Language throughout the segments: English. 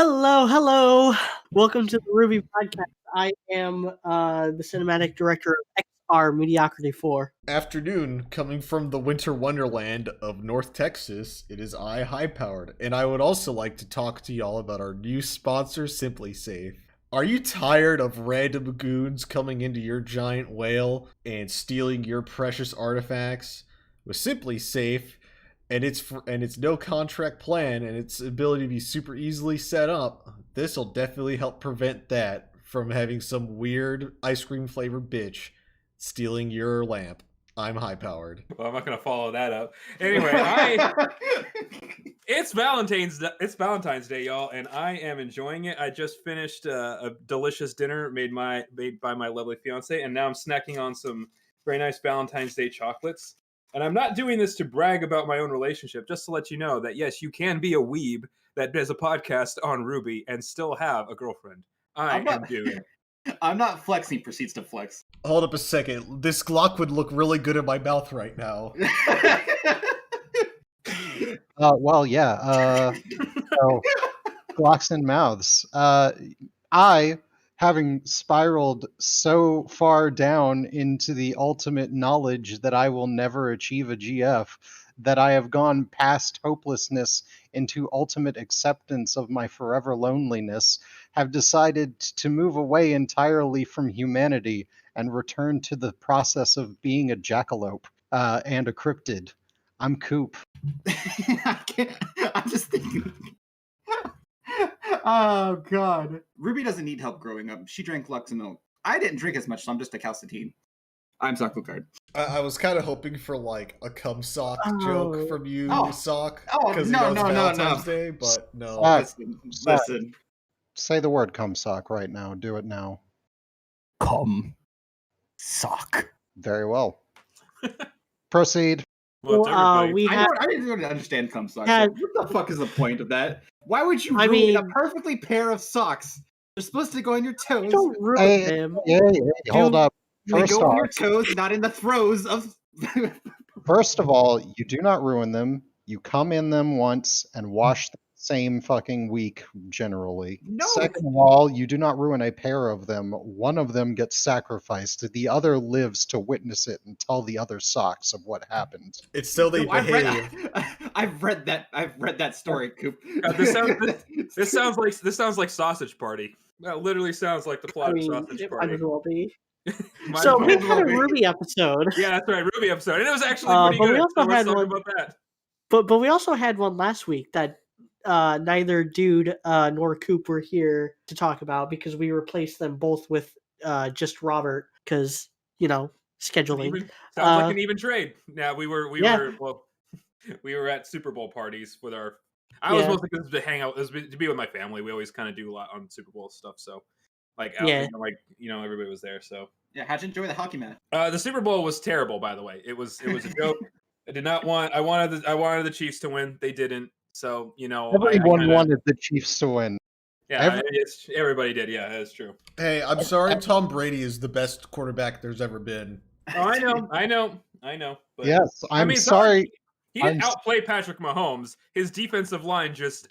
Hello, hello. Welcome to the RWBY podcast. I am the cinematic director of XR Mediocrity 4. Afternoon, coming from the winter wonderland of North Texas, it is I, High Powered, and I would also like to talk to y'all about our new sponsor, Simply Safe. Are you tired of random goons coming into your giant whale and stealing your precious artifacts? With Simply Safe, and its no contract plan and its ability to be super easily set up, this will definitely help prevent that from having some weird ice cream flavored bitch stealing your lamp. I'm high powered. Well, I'm not gonna follow that up. Anyway, it's Valentine's Day, y'all, and I am enjoying it. I just finished a delicious dinner made by my lovely fiance, and now I'm snacking on some very nice Valentine's Day chocolates. And I'm not doing this to brag about my own relationship, just to let you know that yes, you can be a weeb that does a podcast on RWBY and still have a girlfriend. I'm not flexing. Proceeds to flex. Hold up a second. This Glock would look really good in my mouth right now. Glocks and mouths. I, having spiraled so far down into the ultimate knowledge that I will never achieve a GF, that I have gone past hopelessness into ultimate acceptance of my forever loneliness, have decided to move away entirely from humanity and return to the process of being a jackalope and a cryptid. I'm Coop. I'm just thinking. Oh, God. RWBY doesn't need help growing up. She drank Lux and milk. I didn't drink as much, so I'm just a calcitine. I'm Socklecard. I was kind of hoping for like a cum sock joke from you, Sock. Because no, Valentine's Day, but no. Listen. Say the word cum sock right now. Do it now. Cum sock. Very well. Proceed. Well, I didn't really understand cum socks. What the fuck is the point of that? Why would you ruin a perfectly pair of socks? They're supposed to go on your toes. Don't ruin them. Hold up. They go on your toes, not in the throes of... First of all, you do not ruin them. You come in them once and wash them the same fucking week, generally. No. Second of all, you do not ruin a pair of them. One of them gets sacrificed. The other lives to witness it and tell the other socks of what happened. It's so they behave. I've read that story, Coop. This sounds like Sausage Party. That literally sounds like the plot of Sausage Party. Might as well be. So we had a RWBY episode. Yeah, that's right, RWBY episode, and it was actually pretty good. We also had one about that. But we also had one last week that neither Dude nor Coop were here to talk about because we replaced them both with just Robert because scheduling. Sounds like an even trade. Yeah, we were at Super Bowl parties with our. I was mostly because to hang out, to be with my family. We always kind of do a lot on Super Bowl stuff, so everybody was there. So yeah, how'd you enjoy the hockey match? The Super Bowl was terrible, by the way. It was a joke. I wanted the Chiefs to win. They didn't. So everyone wanted the Chiefs to win. Yeah, everybody did. Yeah, that's true. Hey, I'm sorry. Tom Brady is the best quarterback there's ever been. Oh, I know. But, yes, I'm sorry. He didn't outplay Patrick Mahomes. His defensive line just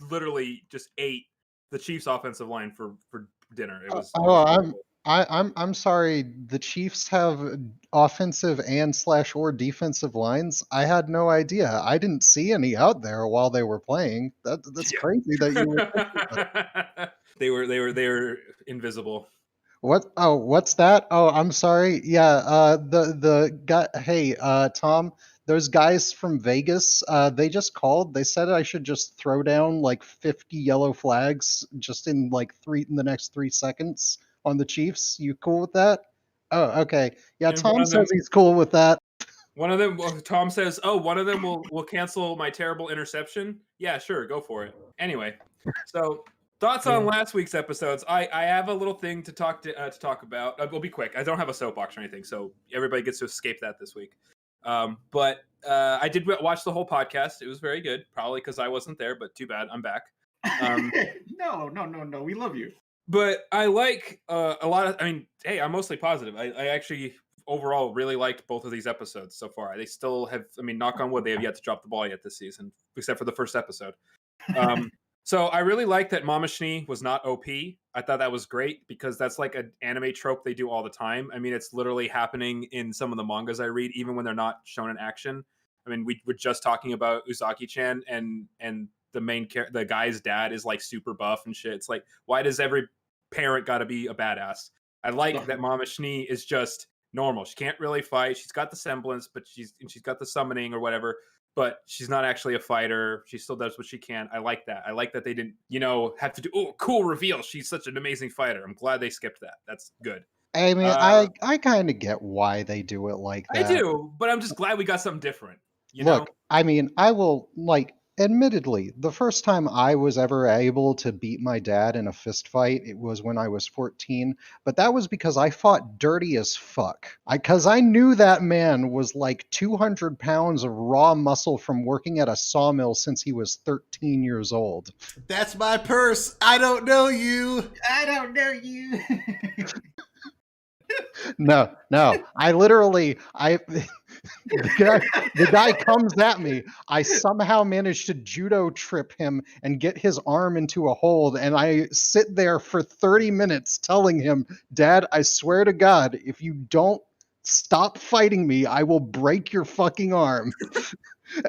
literally ate the Chiefs' offensive line for dinner. It was. I'm sorry. The Chiefs have offensive and/or defensive lines. I had no idea. I didn't see any out there while they were playing. That's crazy that you were. They were invisible. What? Oh, what's that? Oh, I'm sorry. Yeah. The guy. Hey, Tom. Those guys from Vegas. They just called. They said I should just throw down like 50 yellow flags just in the next 3 seconds. On the Chiefs, you cool with that? Oh, okay. Yeah, and Tom says he's cool with that. One of them, Tom says, one of them will cancel my terrible interception. Yeah, sure, go for it. Anyway, so thoughts on last week's episodes. I have a little thing to talk about. We'll be quick. I don't have a soapbox or anything, so everybody gets to escape that this week. But I did watch the whole podcast. It was very good, probably because I wasn't there, but too bad. I'm back. No. We love you. But I like a lot of. Hey, I'm mostly positive. I actually overall really liked both of these episodes so far. They still have. Knock on wood, they have yet to drop the ball yet this season, except for the first episode. So I really like that Mama Schnee was not OP. I thought that was great because that's like an anime trope they do all the time. I mean, it's literally happening in some of the mangas I read, even when they're not shown in action. I mean, we were just talking about Uzaki-chan, and the guy's dad is like super buff and shit. It's like, why does every parent got to be a badass? I like that Mama Schnee is just normal. She can't really fight. She's got the semblance, but she's got the summoning or whatever, but she's not actually a fighter. She still does what she can. I like that. I like that they didn't, have to do, cool reveal. She's such an amazing fighter. I'm glad they skipped that. That's good. I mean, I kind of get why they do it like that. I do, but I'm just glad we got something different. Look, I mean, I will, admittedly, the first time I was ever able to beat my dad in a fist fight, it was when I was 14, but that was because I fought dirty as fuck. Because I knew that man was like 200 pounds of raw muscle from working at a sawmill since he was 13 years old. That's my purse. I don't know you. I don't know you. No, I literally, the guy comes at me. I somehow managed to judo trip him and get his arm into a hold. And I sit there for 30 minutes telling him, Dad, I swear to God, if you don't stop fighting me, I will break your fucking arm.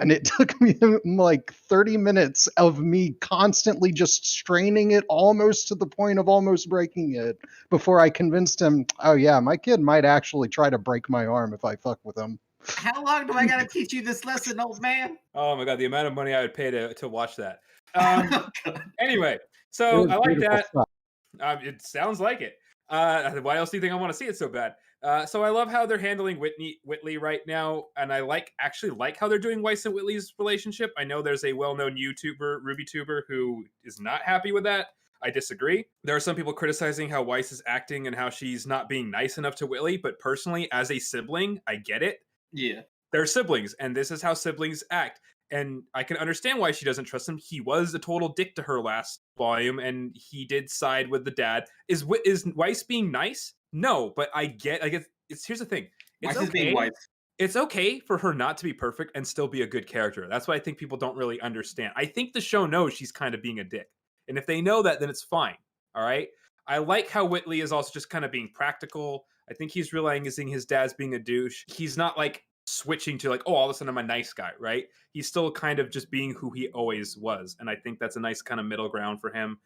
And it took me like 30 minutes of me constantly just straining it almost to the point of almost breaking it before I convinced him, oh yeah, my kid might actually try to break my arm if I fuck with him. How long do I gotta teach you this lesson, old man? Oh my God, the amount of money I would pay to watch that. Anyway, so I like that. It sounds like it. Why else do you think I want to see it so bad? So I love how they're handling Whitley right now, and I actually like how they're doing Weiss and Whitley's relationship. I know there's a well-known YouTuber, RWBY who is not happy with that. I disagree. There are some people criticizing how Weiss is acting and how she's not being nice enough to Whitley, but personally, as a sibling, I get it. Yeah. They're siblings, and this is how siblings act. And I can understand why she doesn't trust him. He was a total dick to her last volume, and he did side with the dad. Is Weiss being nice? No, but I guess here's the thing. It's Weiss is being Weiss. It's okay for her not to be perfect and still be a good character. That's what I think people don't really understand. I think the show knows she's kind of being a dick. And if they know that, then it's fine. All right? I like how Whitley is also just kind of being practical. I think he's realizing his dad's being a douche. He's not like switching to like, oh, all of a sudden I'm a nice guy, right? He's still kind of just being who he always was. And I think that's a nice kind of middle ground for him.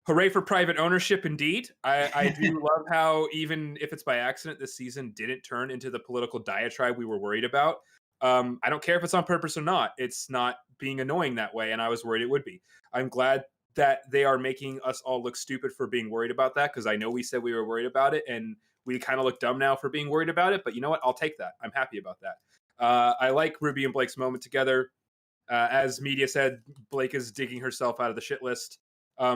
Hooray for private ownership, indeed. I do love how, even if it's by accident, this season didn't turn into the political diatribe we were worried about. I don't care if it's on purpose or not. It's not being annoying that way, and I was worried it would be. I'm glad that they are making us all look stupid for being worried about that, because I know we said we were worried about it, and we kind of look dumb now for being worried about it, but you know what? I'll take that. I'm happy about that. I like Ruby and Blake's moment together. As media said, Blake is digging herself out of the shit list,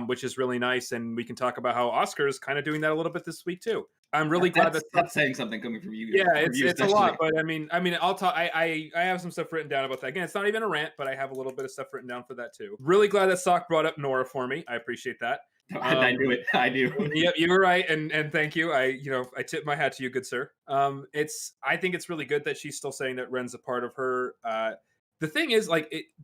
which is really nice, and we can talk about how Oscar's kind of doing that a little bit this week too. I'm really glad that's saying something coming from you. Yeah, it's a lot, but I mean, I'll talk. I have some stuff written down about that. Again, it's not even a rant, but I have a little bit of stuff written down for that too. Really glad that Sock brought up Nora for me. I appreciate that. I knew it. I do. Yep, you were right, and thank you. I tip my hat to you, good sir. I think it's really good that she's still saying that Ren's a part of her. The thing is,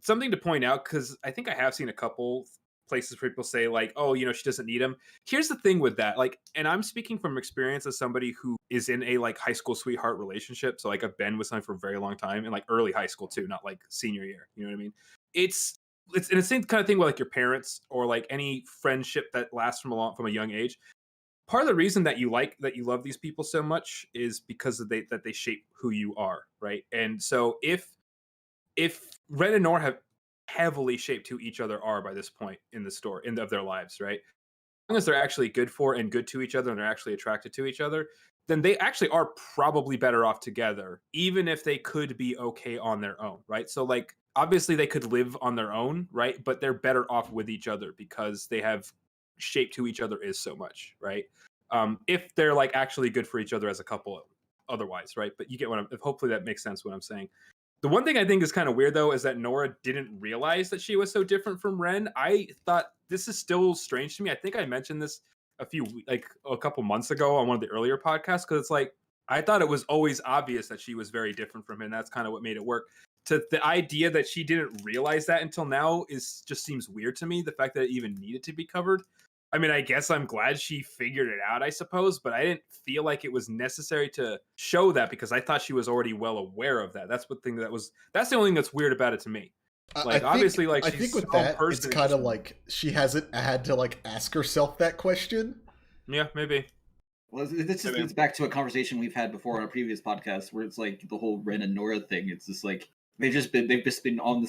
something to point out, because I think I have seen a couple places where people say like, oh, she doesn't need him. Here's the thing with that, and I'm speaking from experience as somebody who is in a high school sweetheart relationship. So I've been with someone for a very long time, and early high school too, not senior year. You know what I mean? It's in the same kind of thing with your parents or any friendship that lasts from a young age. Part of the reason that you love these people so much is because that they shape who you are, right? And so if Ren and Nora have heavily shaped who each other are by this point in the story of their lives, right? As long as they're actually good for and good to each other and they're actually attracted to each other, then they actually are probably better off together, even if they could be okay on their own, right? So obviously they could live on their own, right? But they're better off with each other because they have shaped who each other is so much, right? If they're actually good for each other as a couple otherwise, right? But you get hopefully that makes sense what I'm saying. The one thing I think is kind of weird, though, is that Nora didn't realize that she was so different from Ren. I thought this is still strange to me. I think I mentioned this a couple months ago on one of the earlier podcasts, because it's I thought it was always obvious that she was very different from him. That's kind of what made it work. the idea that she didn't realize that until now just seems weird to me. The fact that it even needed to be covered. I mean, I guess I'm glad she figured it out, I suppose, but I didn't feel like it was necessary to show that because I thought she was already well aware of that. That's the only thing that's weird about it to me. Like, obviously, like, I think with that, it's kind of like she hasn't had to like ask herself that question. Yeah, maybe. Well, this just leads back to a conversation we've had before on a previous podcast, where it's like the whole Ren and Nora thing. It's just like they've just been on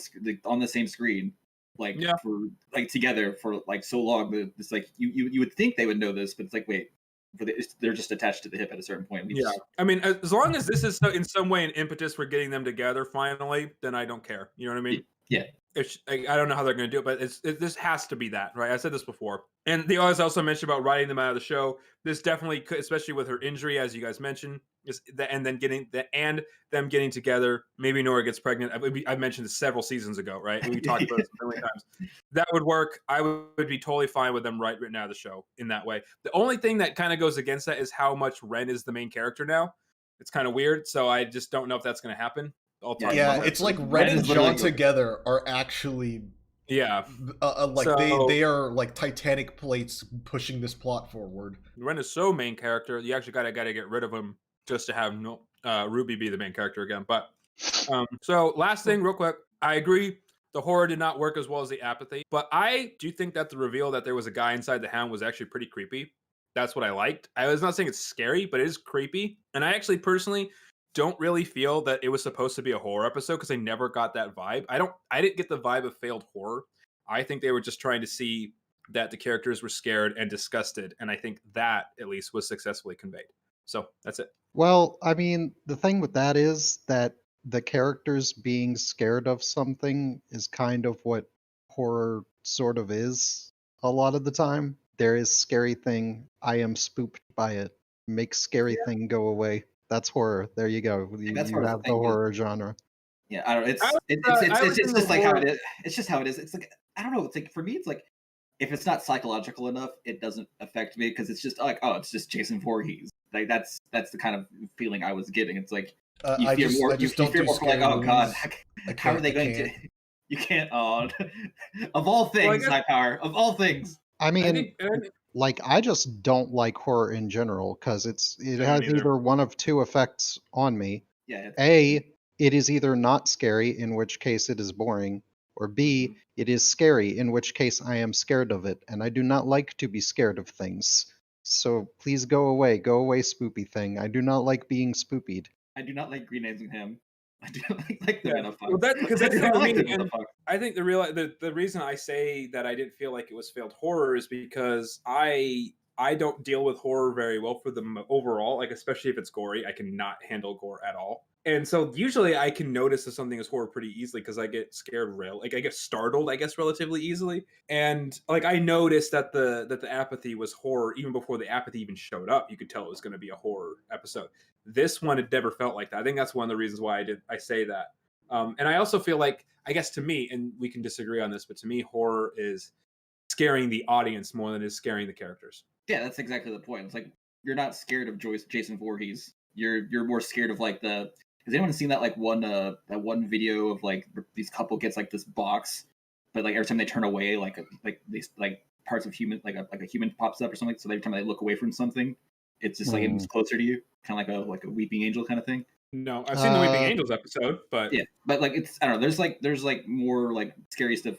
the same screen, like for like together for like so long. That it's like you would think they would know this, but it's like wait, they're just attached to the hip at a certain point. I mean, as long as this is in some way an impetus for getting them together finally, then I don't care. You know what I mean? Yeah. I don't know how they're going to do it, but this has to be that, right? I said this before. And they always also mentioned about writing them out of the show. This definitely could, especially with her injury, as you guys mentioned, and then them getting together. Maybe Nora gets pregnant. I mentioned this several seasons ago, right? We talked about this a million times. That would work. I would be totally fine with them written out of the show in that way. The only thing that kind of goes against that is how much Ren is the main character now. It's kind of weird. So I just don't know if that's going to happen. It's like Ren and John together are actually they are like Titanic plates pushing this plot forward. Ren is so main character, you actually gotta get rid of him just to have RWBY be the main character again. But so last thing, real quick, I agree. The horror did not work as well as the apathy, but I do think that the reveal that there was a guy inside the hound was actually pretty creepy. That's what I liked. I was not saying it's scary, but it is creepy, and I actually personally don't really feel that it was supposed to be a horror episode because I never got that vibe. I didn't get the vibe of failed horror. I think they were just trying to see that the characters were scared and disgusted, and I think that at least was successfully conveyed. So that's it. Well, I mean, the thing with that is that the characters being scared of something is kind of what horror sort of is a lot of the time. There is scary thing, I am spooked by it. Make scary thing go away. That's horror. There you go. You have the horror genre. Yeah, I don't know. It's just like how it is. It's just how it is. It's like I don't know. It's like for me, it's like if it's not psychological enough, it doesn't affect me because it's just like it's just Jason Voorhees. Like that's the kind of feeling I was getting. It's like you fear more. You fear more like oh god, how are they going to? You can't. Oh, of all things, high power. Of all things. I mean. Like, I just don't like horror in general because it has either one of two effects on me. Yeah. A, it is either not scary, in which case it is boring, or B, it is scary, in which case I am scared of it, and I do not like to be scared of things. So please go away, spoopy thing. I do not like being spoopied. I do not like grenades and ham. I do like the Venom. Well, because that's what I mean. I think the reason I say that I didn't feel like it was failed horror is because I don't deal with horror very well for them overall. Like especially if it's gory, I cannot handle gore at all. And so usually I can notice if something is horror pretty easily because I get scared I get startled, I guess, relatively easily. And like I noticed that the apathy was horror even before the apathy even showed up. You could tell it was going to be a horror episode. This one, it never felt like that. I think that's one of the reasons why I say that. And I also feel like, I guess to me, and we can disagree on this, but to me, horror is scaring the audience more than it is scaring the characters. Yeah, that's exactly the point. It's like you're not scared of Jason Voorhees. You're more scared of like has anyone seen that like one video of like these couple gets like this box, but like every time they turn away, like these like parts of human like a human pops up or something. So every time they look away from something, it's just like it moves closer to you, kind of like a weeping angel kind of thing. No, I've seen the Weeping Angels episode, but yeah, but like it's I don't know. There's like more like scary stuff.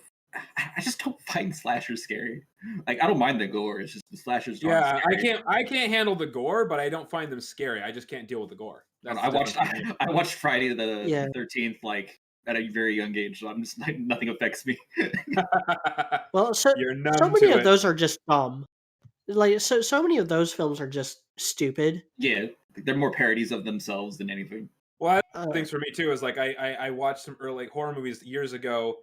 I just don't find slashers scary. Like I don't mind the gore. It's just the slashers. Yeah, I can't handle the gore, but I don't find them scary. I just can't deal with the gore. I watched Friday the 13th like at a very young age, so I'm just like nothing affects me. Well, so many of those are just dumb. Like so many of those films are just stupid. Yeah, they're more parodies of themselves than anything. Well, things for me too is like I watched some early horror movies years ago,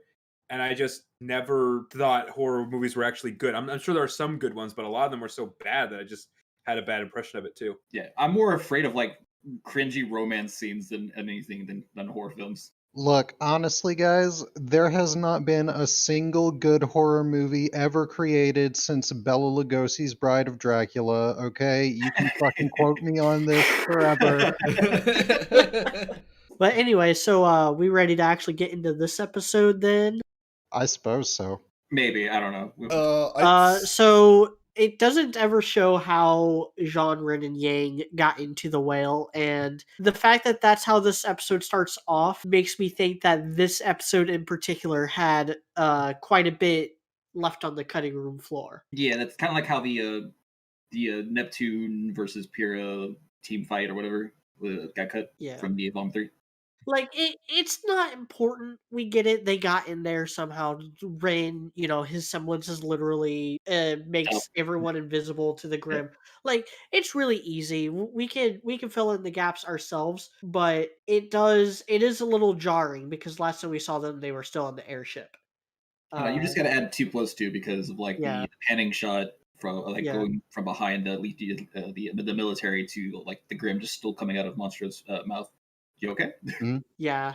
and I just never thought horror movies were actually good. I'm sure there are some good ones, but a lot of them were so bad that I just had a bad impression of it too. Yeah, I'm more afraid of like cringy romance scenes than anything than horror films. Look, honestly, guys, there has not been a single good horror movie ever created since Bela Lugosi's Bride of Dracula, okay? You can fucking quote me on this forever. But anyway, so we ready to actually get into this episode then? I suppose so. Maybe, I don't know. So it doesn't ever show how Jean, Ren, and Yang got into the whale, and the fact that that's how this episode starts off makes me think that this episode in particular had quite a bit left on the cutting room floor. Yeah, that's kind of like how the Neptune versus Pyrrha team fight or whatever got cut from the Evolve 3. Like, it's not important. We get it. They got in there somehow. Rain, his semblance is literally makes everyone invisible to the Grim. Like, it's really easy. We can fill in the gaps ourselves, but it is a little jarring because last time we saw them, they were still on the airship. You just got to add 2+2 because of the panning shot from going from behind the military to like the Grim just still coming out of Monstro's mouth. You okay? Yeah.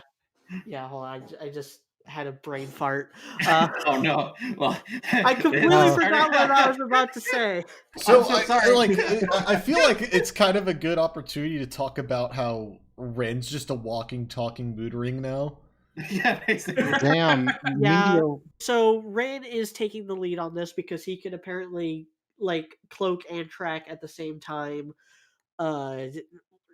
Hold on. I just had a brain fart. Oh no! Well, I completely forgot what I was about to say. So sorry. I feel like it's kind of a good opportunity to talk about how Ren's just a walking, talking mood ring now. Yeah, basically. Damn. Yeah. So Ren is taking the lead on this because he can apparently cloak and track at the same time.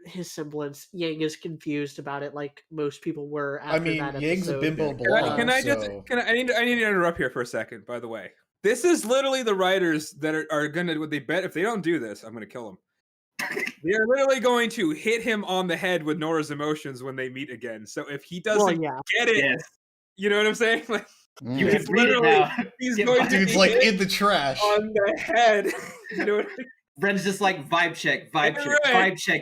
His semblance. Yang is confused about it, like most people were after that episode. Yang's a bimbo blonde. I need to interrupt here for a second. By the way, this is literally the writers that are gonna. What they bet if they don't do this, I'm gonna kill them. They are literally going to hit him on the head with Nora's emotions when they meet again. So if he doesn't get it, you know what I'm saying? Like he's literally he's going to dude's like in the trash on the head. You know what I mean? Bren's just like vibe check,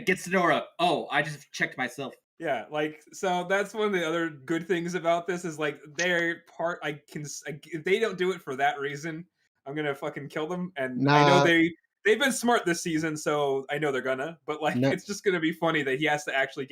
gets to Nora. Oh, I just checked myself. Yeah, so that's one of the other good things about this is they're part. If they don't do it for that reason, I'm gonna fucking kill them. And I know they've been smart this season, so I know they're gonna. But it's just gonna be funny that he has to actually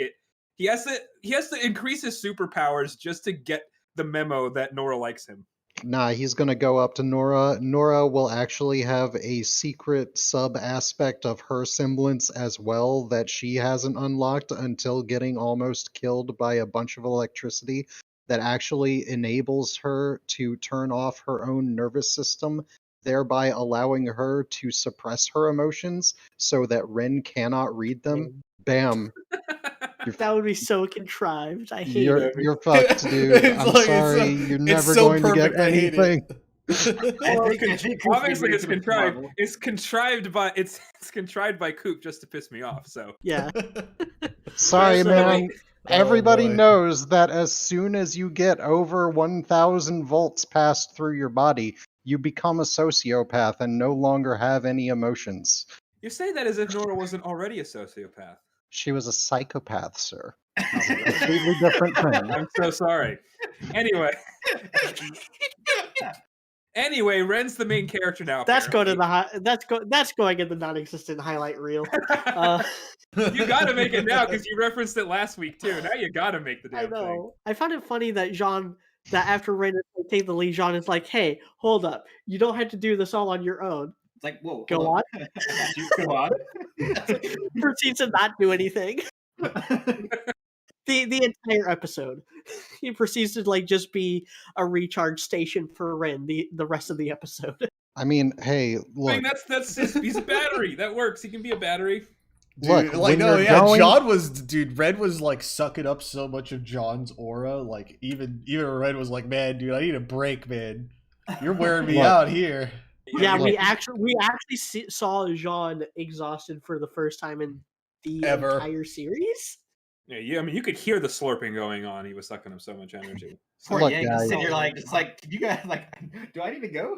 he has to increase his superpowers just to get the memo that Nora likes him. Nah, he's going to go up to Nora. Nora will actually have a secret sub-aspect of her semblance as well that she hasn't unlocked until getting almost killed by a bunch of electricity that actually enables her to turn off her own nervous system, thereby allowing her to suppress her emotions so that Ren cannot read them. Bam. That would be so contrived. I hate it. You're fucked, dude. I'm sorry. You're never going to get anything. Obviously, it's contrived. It's contrived by Coop just to piss me off. So yeah. Sorry, man. Everybody knows that as soon as you get over 1,000 volts passed through your body, you become a sociopath and no longer have any emotions. You say that as if Nora wasn't already a sociopath. She was a psychopath, sir. It's a completely different thing. I'm so sorry. Anyway, Ren's the main character now. That's going in the non-existent highlight reel. You got to make it now because you referenced it last week too. Now you got to make the damn thing. I found it funny that that after Ren take the lead, Jean is like, "Hey, hold up! You don't have to do this all on your own." It's like, whoa, go on. Go on. Proceeds to not do anything. The entire episode, he proceeds to just be a recharge station for Ren the rest of the episode. I mean, hey, look. He's a battery. That works. He can be a battery. Dude, Red was sucking up so much of John's aura. Even Red was like, man, dude, I need a break, man. You're wearing me out here. Yeah, we actually saw Jean exhausted for the first time in the entire series. Yeah, I mean, you could hear the slurping going on. He was sucking up so much energy. Poor Yang, you're can you guys do I need to go?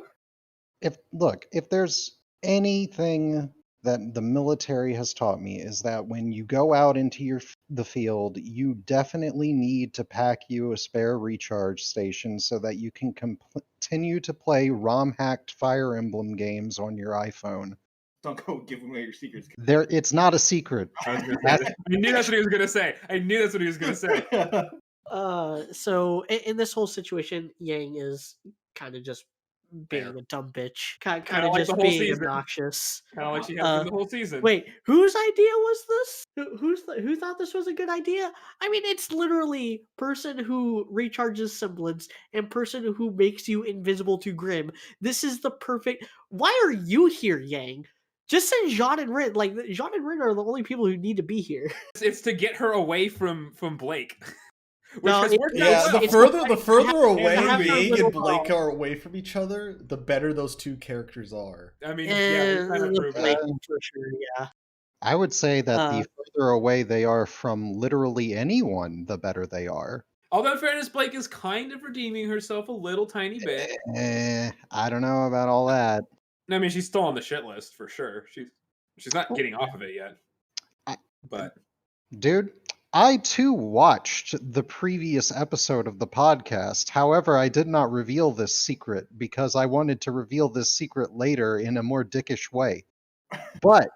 If there's anything that the military has taught me is that when you go out into the field, you definitely need to pack you a spare recharge station so that you can continue to play ROM-hacked Fire Emblem games on your iPhone. Don't go giving away your secrets. It's not a secret. I knew that's what he was going to say. So in this whole situation, Yang is kind of just being a dumb bitch, kind Kinda of like the just whole being season. obnoxious. Kind of like she has been the whole season. Wait, whose idea was this? Who thought this was a good idea? I mean, it's literally person who recharges semblance and person who makes you invisible to Grim. This is the perfect. Why are you here, Yang? Just send Jean and Rin. Like Jean and Rin are the only people who need to be here. It's to get her away from Blake, which No, has worked out Yeah, well. the it's further away have her Yang little and Blake girl. are away from each other, the better those two characters are. I mean, yeah, we kind of proved Blake that. for sure. Yeah. I would say that the Uh, further away they are from literally anyone, the better they are. Although, in fairness, Blake is kind of redeeming herself a little tiny bit. I don't know about all that. I mean, she's still on the shit list for sure. She's not getting off of it yet. I- But Dude, I too watched the previous episode of the podcast. However, I did not reveal this secret because I wanted to reveal this secret later in a more dickish way. But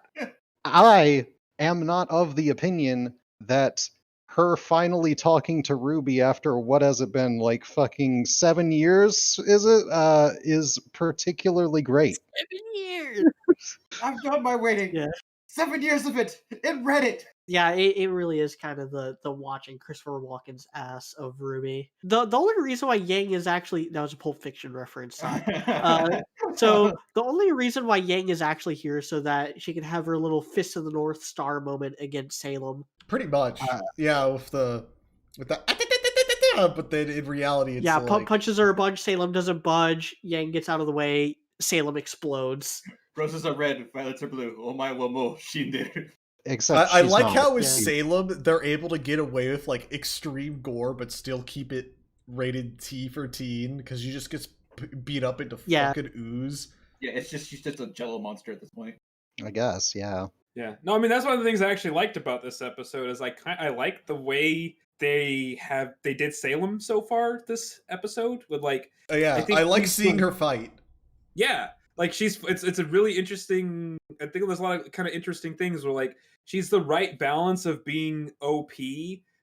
I am not of the opinion that her finally talking to Ruby after what has it been, like fucking 7 years, is it? Is particularly great. 7 years. I've done my waiting. Yeah. 7 years of it in Reddit. Yeah, it really is kind of the watching Christopher Walken's ass of Ruby. The only reason why Yang is actually, that was a Pulp Fiction reference. So the only reason why Yang is actually here is so that she can have her little Fist of the North Star moment against Salem. Pretty much. Yeah, with the but then in reality it's like Punches her a bunch, Salem doesn't budge, Yang gets out of the way, Salem explodes. Roses are red, violets are blue. Oh my wa mo shinderu. Except I she's like not. how with Yeah. Salem they're able to get away with like extreme gore but still keep it rated T for teen because she just gets beat up into Yeah. fucking ooze. Yeah, she's just a jello monster at this point. I guess, yeah. yeah, no, I mean that's one of the things I actually liked about this episode is I like the way they did Salem so far this episode with like Yeah, think I like she's seeing the- her fight. yeah, like it's a really interesting. I think there's a lot of kind of interesting things where like she's the right balance of being OP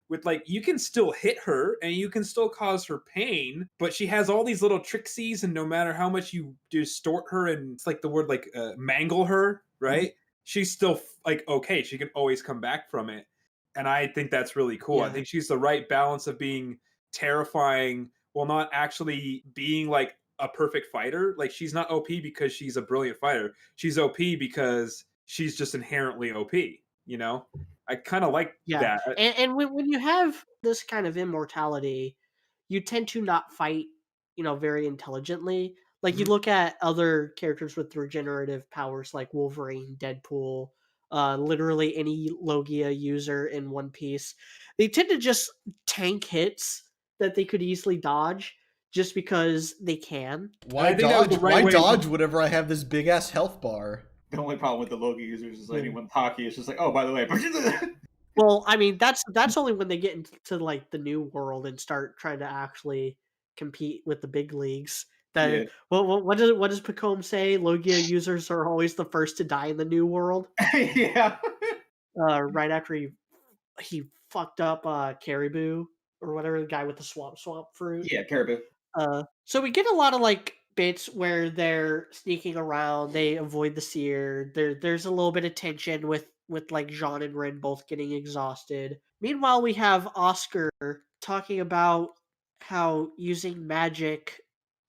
with like you can still hit her and you can still cause her pain, but she has all these little tricksies, and no matter how much you distort her and it's like the word like mangle her, right? She's still like okay, she can always come back from it, and I think that's really cool. I Yeah. think she's the right balance of being terrifying while not actually being like a perfect fighter. Like she's not OP because she's a brilliant fighter. She's OP because she's just inherently OP. You know, I kind of like Yeah, that. and when you have this kind of immortality, you tend to not fight, very intelligently. Like you Mhm. look at other characters with regenerative powers, like Wolverine, Deadpool, literally any Logia user in One Piece. They tend to just tank hits that they could easily dodge, just because they can. Why I think that was dodge? the right Why way to- dodge whenever I have this big ass health bar? The only problem with the Loki users is like Hmm. when Taki is just like, oh, by the way, Well, I mean, that's only when they get into like the new world and start trying to actually compete with the big leagues. That Yeah. what does Pacome say? Logia users are always the first to die in the new world. yeah. Right after he fucked up Caribou or whatever, the guy with the swamp fruit. Yeah, Caribou. So we get a lot of like bits where they're sneaking around, they avoid the seer. There's a little bit of tension with like Jean and Rin both getting exhausted. Meanwhile, we have Oscar talking about how using magic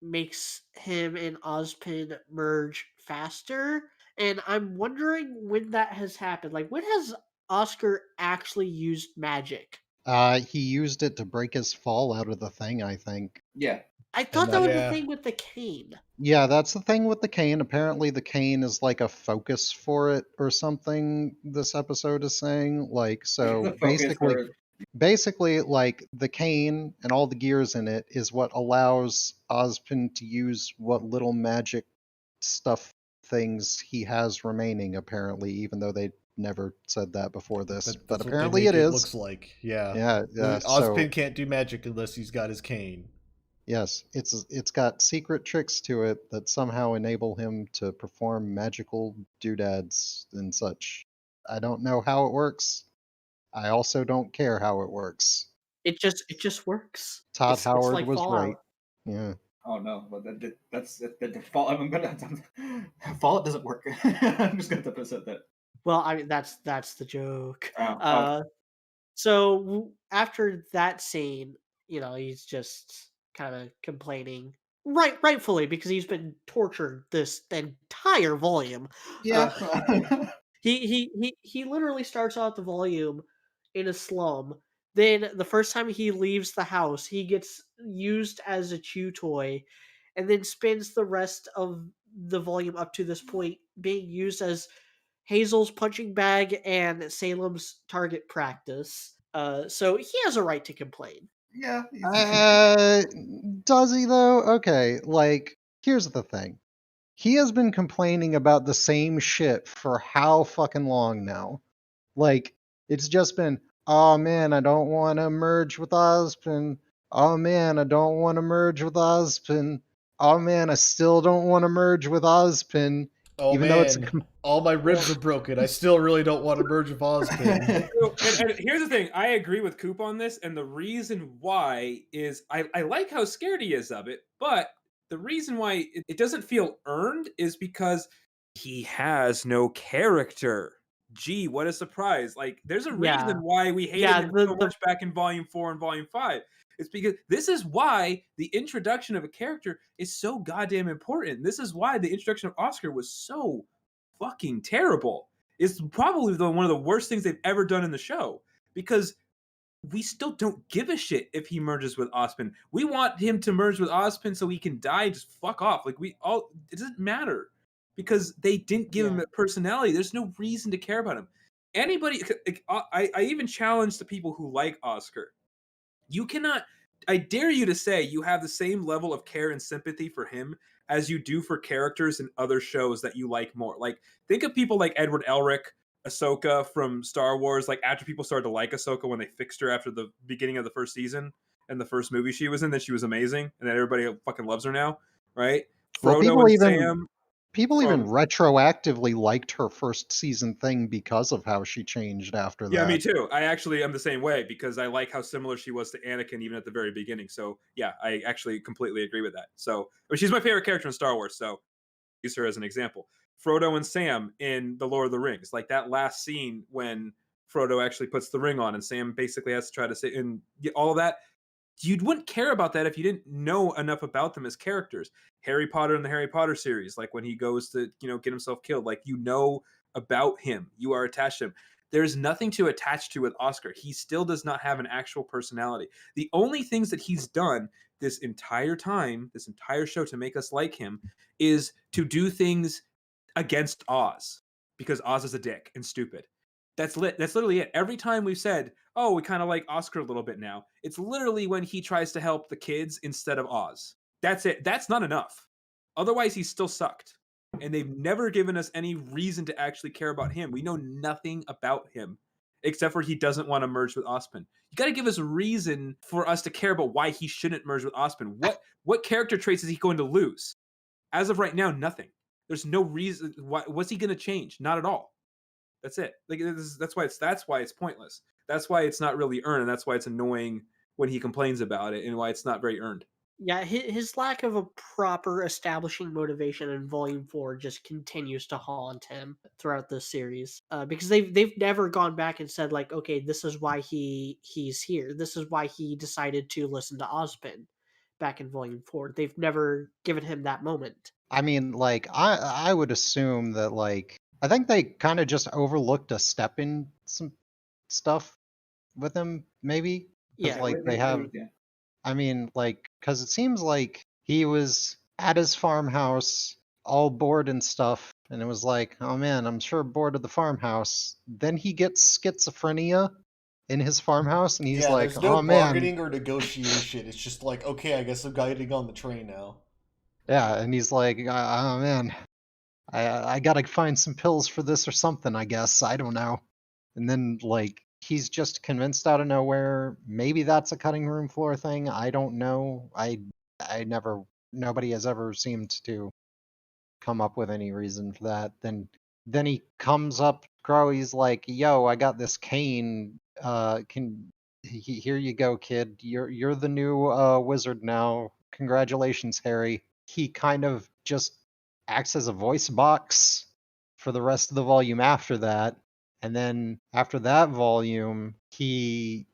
makes him and Ozpin merge faster. And I'm wondering when that has happened. Like, when has Oscar actually used magic? He used it to break his fall out of the thing, I think. Yeah. I thought that was yeah. the thing with the cane. Yeah, that's the thing with the cane. Apparently, the cane is like a focus for it or something. This episode is saying, like, so The focus for- basically, like the cane and all the gears in it is what allows Ozpin to use what little magic stuff things he has remaining. Apparently, even though they never said that before this, That's but what they apparently make it is. Looks like yeah. Yeah. Ozpin So can't do magic unless he's got his cane. yes, it's got secret tricks to it that somehow enable him to perform magical doodads and such. I don't know how it works. I also don't care how it works. It just works. Todd It's Howard like was Fallout. right. Yeah. Oh no, but that's the default. Fallout doesn't work. I'm just gonna put that. Well, I mean that's the joke. Okay. So after that scene, he's just kind of complaining, rightfully, because he's been tortured this entire volume. Uh, Yeah. he literally starts out the volume in a slum. Then the first time he leaves the house, he gets used as a chew toy, and then spends the rest of the volume up to this point being used as Hazel's punching bag and Salem's target practice. So he has a right to complain. Yeah. Uh, does he though? Okay, like here's the thing. He has been complaining about the same shit for how fucking long now? Like, it's just been, oh man, I don't want to merge with Ozpin. Oh man, I don't want to merge with Ozpin. Oh man, I still don't want to merge with Ozpin. Oh Even though it's man, all my ribs are broken. I still really don't want to merge with Ozpin. And here's the thing, I agree with Coop on this, and the reason why is I like how scared he is of it, but the reason why it doesn't feel earned is because he has no character. Gee, what a surprise. Like, there's a Yeah. reason why we hated Yeah, him the so much back in Volume 4 and Volume 5. It's because this is why the introduction of a character is so goddamn important. This is why the introduction of Oscar was so fucking terrible. It's probably one of the worst things they've ever done in the show, because we still don't give a shit if he merges with Ozpin. We want him to merge with Ozpin so he can die, just fuck off. Like, it doesn't matter because they didn't give him Yeah. a personality. There's no reason to care about him. Anybody, like, I even challenge the people who like Oscar. You cannot, I dare you to say you have the same level of care and sympathy for him as you do for characters in other shows that you like more. Like, think of people like Edward Elric, Ahsoka from Star Wars. Like, after people started to like Ahsoka when they fixed her after the beginning of the first season and the first movie she was in, that she was amazing and that everybody fucking loves her now, right? well, Frodo and Sam people even from retroactively liked her first season thing because of how she changed after Yeah, me that. too. I actually am the same way because I like how similar she was to Anakin even at the very beginning. So yeah, I actually completely agree with that. So she's my favorite character in Star Wars. So use her as an example. Frodo and Sam in The Lord of the Rings, like that last scene when Frodo actually puts the ring on and Sam basically has to try to say and all of that. You wouldn't care about that if you didn't know enough about them as characters. Harry Potter in the Harry Potter series, like when he goes to, get himself killed, like, about him. You are attached to him. There's nothing to attach to with Oscar. He still does not have an actual personality. The only things that he's done this entire time, this entire show, to make us like him is to do things against Oz because Oz is a dick and stupid. That's literally it. Every time we've said, "Oh, we kind of like Oscar a little bit now," it's literally when he tries to help the kids instead of Oz. That's it. That's not enough. Otherwise, he's still sucked. And they've never given us any reason to actually care about him. We know nothing about him except for he doesn't want to merge with Ozpin. You got to give us a reason for us to care about why he shouldn't merge with Ozpin. What character traits is he going to lose? As of right now, nothing. There's no reason. What's he going to change? Not at all. That's it. Like, that's why it's pointless. That's why it's not really earned, and that's why it's annoying when he complains about it, and why it's not very earned. Yeah, his lack of a proper establishing motivation in Volume 4 just continues to haunt him throughout this series. Because they've never gone back and said, like, okay, this is why he's here. This is why he decided to listen to Ozpin back in Volume 4. They've never given him that moment. I mean, like, I would assume that, like, I think they kind of just overlooked a step in some stuff with him, maybe, because Yeah. like they have. Yeah. I mean, like, because it seems like he was at his farmhouse, all bored and stuff, and it was like, oh man, I'm sure bored of the farmhouse. Then he gets schizophrenia in his farmhouse, and he's Yeah, like, there's no oh man, bargaining or negotiation. It's just like, okay, I guess I'm getting on the train now. yeah, and he's like, oh man, I gotta find some pills for this or something, I guess. I don't know. And then, like, he's just convinced out of nowhere. Maybe that's a cutting room floor thing. I don't know. Nobody has ever seemed to come up with any reason for that. Then he comes up, He's like, yo, I got this cane. Here you go, kid. You're the new wizard now. congratulations, Harry. He kind of just acts as a voice box for the rest of the volume after that. And then after that volume, he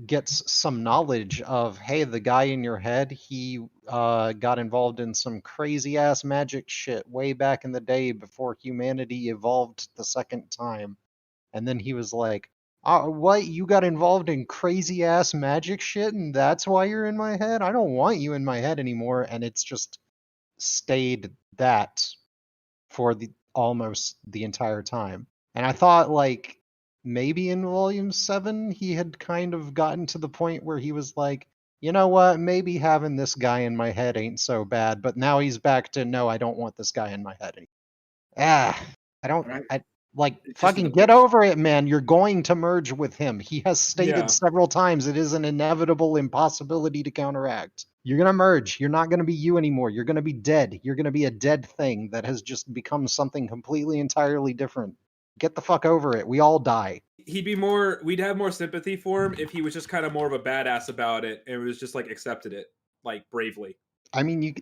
gets some knowledge of, hey, the guy in your head, he got involved in some crazy ass magic shit way back in the day before humanity evolved the second time. And then he was like, what? You got involved in crazy ass magic shit and that's why you're in my head? I don't want you in my head anymore. And it's just stayed that for almost the entire time. And I thought, like, maybe in volume 7 he had kind of gotten to the point where he was like, you know what, maybe having this guy in my head ain't so bad, but now he's back to, no, I don't want this guy in my head anymore. I don't, Right. like, It's just fucking get over it, man. You're going to merge with him. He has stated Yeah. several times it is an inevitable impossibility to counteract. You're going to merge. You're not going to be you anymore. You're going to be dead. You're going to be a dead thing that has just become something completely entirely different. Get the fuck over it. We all die. We'd have more sympathy for him if he was just kind of more of a badass about it and was just like accepted it, like bravely. I mean,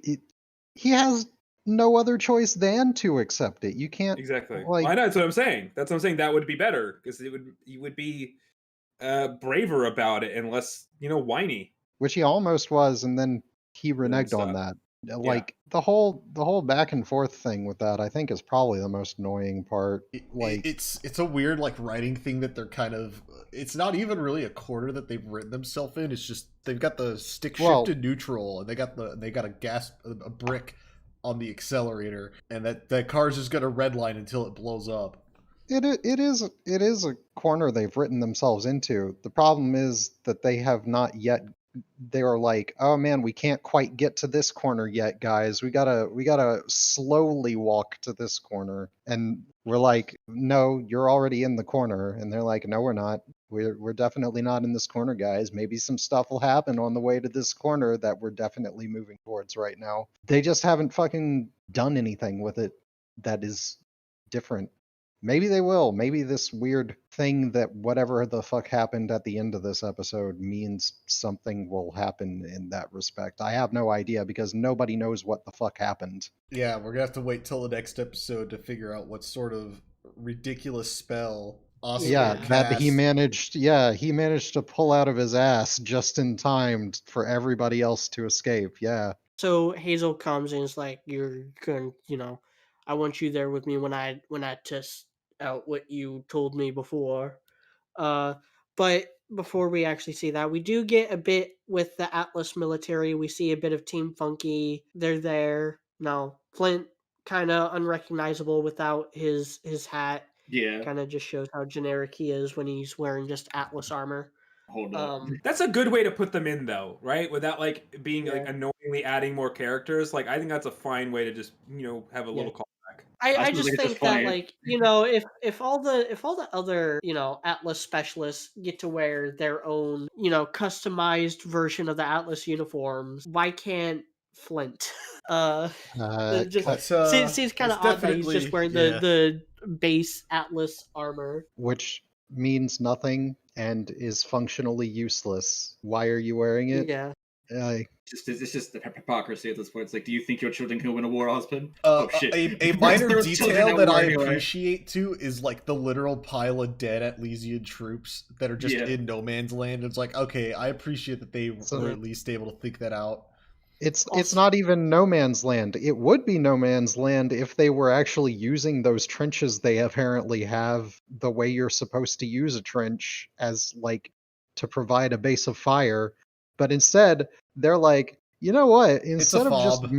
he has no other choice than to accept it. You can't. Exactly. Like, I know, that's what I'm saying. That's what I'm saying. That would be better because you would be braver about it and less, whiny. which he almost was, and then he reneged on that. Like the whole back and forth thing with that, I think, is probably the most annoying part. Like, it's a weird like writing thing that they're kind of. It's not even really a corner that they've written themselves in. It's just they've got the stick shift to neutral, and they got a brick on the accelerator, and that car's just gonna redline until it blows up. it is a corner they've written themselves into. The problem is that they have not yet. They are like, oh man, we can't quite get to this corner yet, guys. We gotta slowly walk to this corner. And we're like, no, you're already in the corner. And they're like, no, we're not. We're definitely not in this corner, guys. Maybe some stuff will happen on the way to this corner that we're definitely moving towards right now. They just haven't fucking done anything with it that is different. Maybe they will. Maybe this weird thing that whatever the fuck happened at the end of this episode means something will happen in that respect. I have no idea because nobody knows what the fuck happened. Yeah, we're gonna have to wait till the next episode to figure out what sort of ridiculous spell Oscar cast. That he managed to pull out of his ass just in time for everybody else to escape. Yeah. So Hazel comes and is like, "You're going, I want you there with me when I test out what you told me before." But before we actually see that, we do get a bit with the Atlas military. We see a bit of Team Funky. They're there. No, Flint kind of unrecognizable without his hat. Yeah. Kind of just shows how generic he is when he's wearing just Atlas armor. Hold up. That's a good way to put them in, though, right? Without like being like Yeah. annoyingly adding more characters. Like I think that's a fine way to just have a little callback. I suppose just it's just think that, funny. like, if all the other Atlas specialists get to wear their own customized version of the Atlas uniforms, why can't Flint? It just seems kind of odd that he's just wearing the base Atlas armor, which means nothing and is functionally useless. Why are you wearing it? Yeah. It's just the hypocrisy at this point. It's like, do you think your children can win a war, husband? Shit. A minor detail that I anyway. appreciate too is like the literal pile of dead Atlesian troops that are just in no man's land. It's like, okay, I appreciate that they were at least able to think that out. It's not even no man's land. It would be no man's land if they were actually using those trenches they apparently have the way you're supposed to use a trench, as like to provide a base of fire. But instead, they're like, you know what? Instead of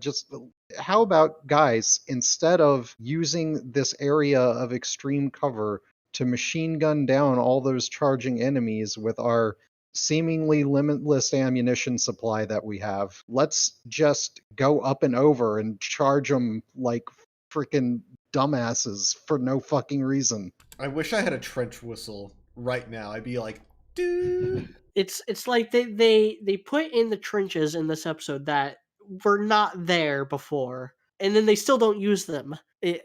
just how about, guys, instead of using this area of extreme cover to machine gun down all those charging enemies with our seemingly limitless ammunition supply that we have, let's just go up and over and charge them like freaking dumbasses for no fucking reason. I wish I had a trench whistle right now. I'd be like, dude. It's like they put in the trenches in this episode that were not there before, and then they still don't use them. It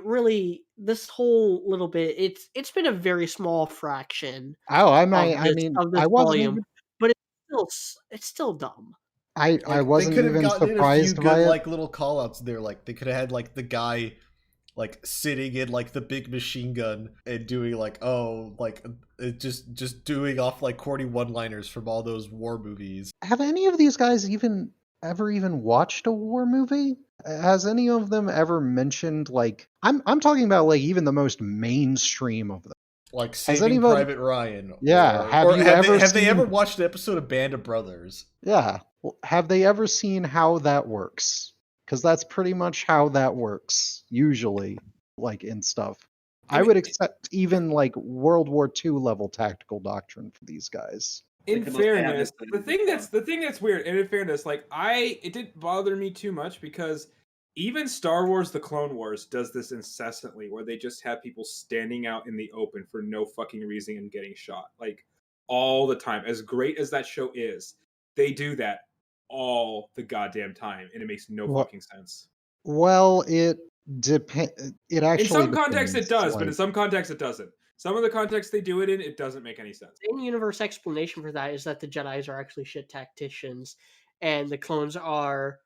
really, this whole little bit, it's been a very small fraction. Oh, I of this wasn't volume, even, but it's it's still dumb. I Like, they wasn't could have even gotten in a few surprised good by it. like little call outs there. Like they could have had like the guy like sitting in like the big machine gun and doing like just doing off like corny one liners from all those war movies. Have any of these guys ever watched a war movie? Has any of them ever mentioned like I'm talking about like even the most mainstream of them? Like Has Saving anybody? Private Ryan. Yeah. Have Or you have ever they ever seen? watched an episode of Band of Brothers? Yeah. Have they ever seen how that works? Because that's pretty much how that works usually, like in stuff. I would accept even like World War II level tactical doctrine for these guys. In Like the most fairness, badass the thing that's weird, and in fairness, like it didn't bother me too much because even Star Wars: The Clone Wars does this incessantly, where they just have people standing out in the open for no fucking reason and getting shot, like all the time. As great as that show is, they do that all the goddamn time, and it makes no Well, fucking sense. well, it depend. It In actually some contexts, it depends. does, but in Like, some contexts, it doesn't. Some of the contexts they do it in, it doesn't make any sense. The in-universe explanation for that is that the Jedi's are actually shit tacticians, and the clones are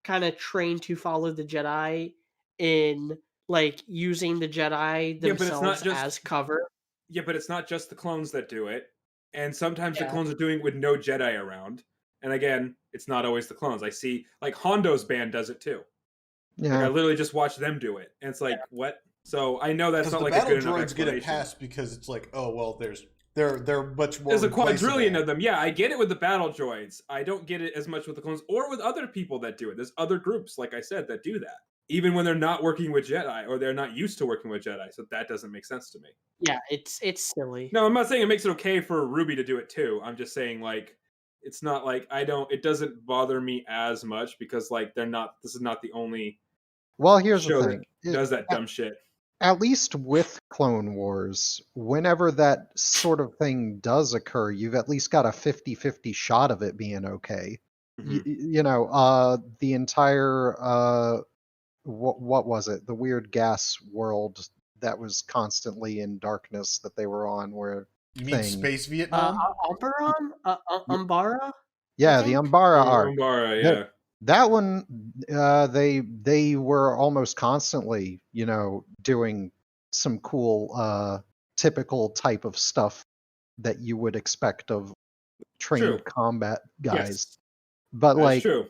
kind of trained to follow the Jedi in like using the Jedi Yeah, but it's not themselves just as cover. Yeah, but it's not just the clones that do it. And sometimes the Yeah. clones are doing it with no Jedi around. And again, it's not always the clones. I see like Hondo's band does it too. Like I yeah. literally just watch them do it. And it's like, what? So I know that's Because not the like a battle good enough droids get a explanation. pass because it's like, oh well, they're much more. There's a replaceable. quadrillion of them. Yeah, I get it with the battle droids. I don't get it as much with the clones or with other people that do it. There's other groups, like I said, that do that. Even when they're not working with Jedi or they're not used to working with Jedi. So that doesn't make sense to me. Yeah, it's silly. No, I'm not saying it makes it okay for RWBY to do it too. I'm just saying like it's not like it doesn't bother me as much because like this is not the only Well, here's the show that thing. does that dumb shit. At least with Clone Wars, whenever that sort of thing does occur, you've at least got a 50-50 shot of it being okay. Mhm. The entire what was it? The weird gas world that was constantly in darkness that they were on, where You mean Space Vietnam? Umbaran? Umbara? yeah, the think? Umbara arc. Umbara, That yeah. that one, they were almost constantly, doing some cool, typical type of stuff that you would expect of trained True. combat guys. Yes. But That's like, true.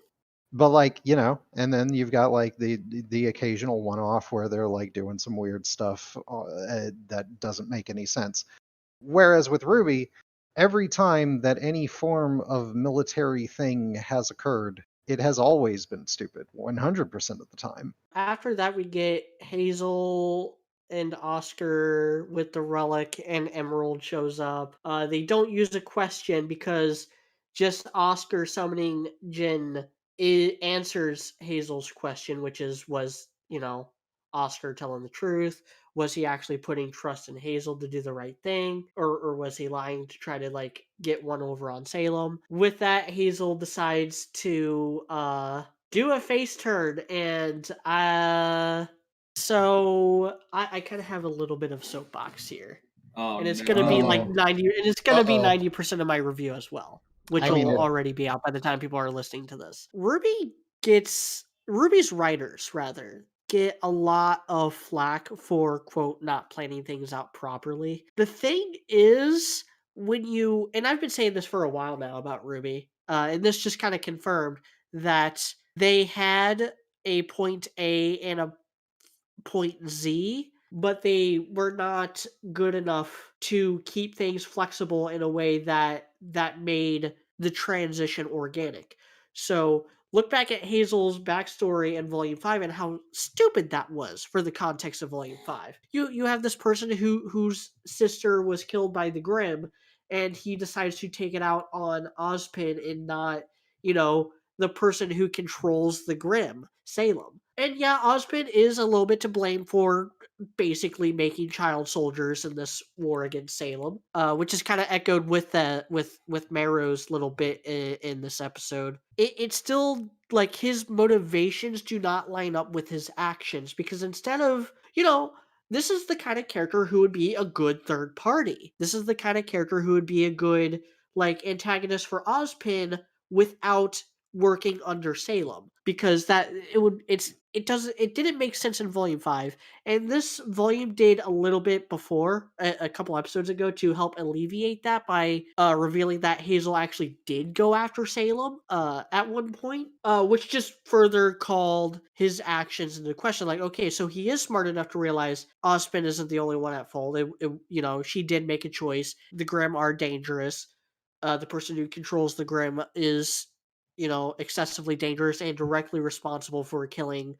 and then you've got like the occasional one-off where they're like doing some weird stuff that doesn't make any sense. Whereas with RWBY, every time that any form of military thing has occurred, it has always been stupid, 100% of the time. After that, we get Hazel and Oscar with the relic, and Emerald shows up. They don't use a question because just Oscar summoning Jin answers Hazel's question, which was Oscar telling the truth? Was he actually putting trust in Hazel to do the right thing? Or was he lying to try to like get one over on Salem? With that, Hazel decides to do a face turn, and so I kind of have a little bit of soapbox here. Oh, And it's no. gonna be like Oh. 90 and it's gonna be Uh-oh. 90% of my review as well, which I will mean, already be out by the time people are listening to this. RWBY's writers rather get a lot of flack for quote not planning things out properly. The thing is, and I've been saying this for a while now about RWBY, and this just kind of confirmed that they had a point A and a point Z, but they were not good enough to keep things flexible in a way that made the transition organic. So look back at Hazel's backstory in Volume 5 and how stupid that was for the context of Volume 5. You have this person whose sister was killed by the Grimm, and he decides to take it out on Ozpin and not, the person who controls the Grimm, Salem. And yeah, Ozpin is a little bit to blame for basically making child soldiers in this war against Salem, which is kind of echoed with Marrow's little bit in this episode. It's still like his motivations do not line up with his actions, because instead of this is the kind of character who would be a good third party. This is the kind of character who would be a good like antagonist for Ozpin without working under Salem, because that it didn't make sense in volume 5, and this volume did a little bit before, a couple episodes ago, to help alleviate that by revealing that Hazel actually did go after Salem at one point, which just further called his actions into question. Like, okay, so he is smart enough to realize Ozpin isn't the only one at fault. She did make a choice. The Grimm are dangerous. The person who controls the Grimm is, excessively dangerous and directly responsible for killing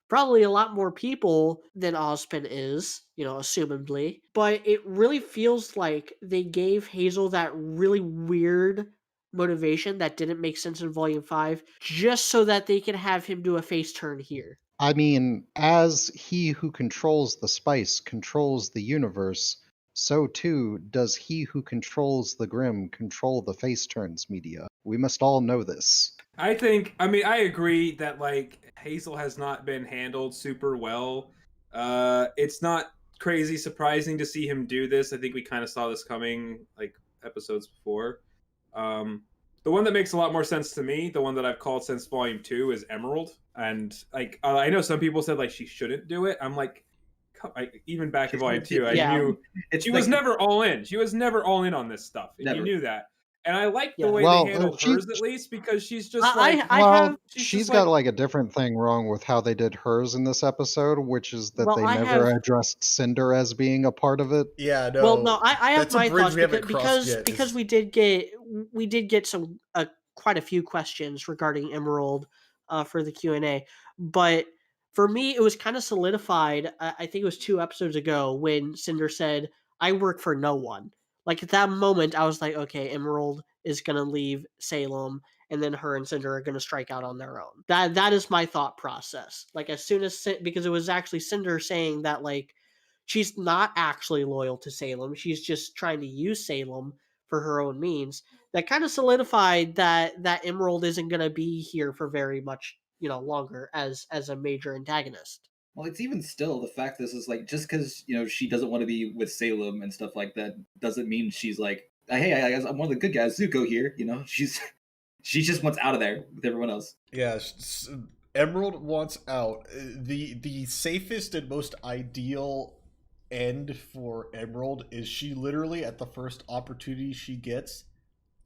probably a lot more people than Ozpin is, assumably. But it really feels like they gave Hazel that really weird motivation that didn't make sense in Volume 5, just so that they can have him do a face turn here. I mean, as he who controls the spice controls the universe, so too does he who controls the Grimm control the face turns media. We must all know this. I agree that like Hazel has not been handled super well. It's not crazy surprising to see him do this. I think we kind of saw this coming like episodes before. The one that makes a lot more sense to me, the one that I've called since volume 2, is Emerald. And like I know some people said like she shouldn't do it. I'm like, even back in volume 2, I knew she was never all in. She was never all in on this stuff, and you knew that. And I like the way they handled hers, at least, because she's just she's got like a different thing wrong with how they did hers in this episode, which is that they never addressed Cinder as being a part of it. Yeah, no. Well, no, I have my thoughts because we did get some quite a few questions regarding Emerald for the Q&A, but for me it was kind of solidified. I think it was 2 episodes ago when Cinder said, "I work for no one." Like, at that moment, I was like, okay, Emerald is going to leave Salem, and then her and Cinder are going to strike out on their own. That is my thought process. Like, as soon as, because it was actually Cinder saying that, like, she's not actually loyal to Salem. She's just trying to use Salem for her own means. That kind of solidified that Emerald isn't going to be here for very much, longer as a major antagonist. Well, it's even still the fact this is like, just because she doesn't want to be with Salem and stuff like that doesn't mean she's like, hey, I'm one of the good guys. Zuko here, she just wants out of there with everyone else. Yeah, Emerald wants out. The safest and most ideal end for Emerald is she literally, at the first opportunity she gets,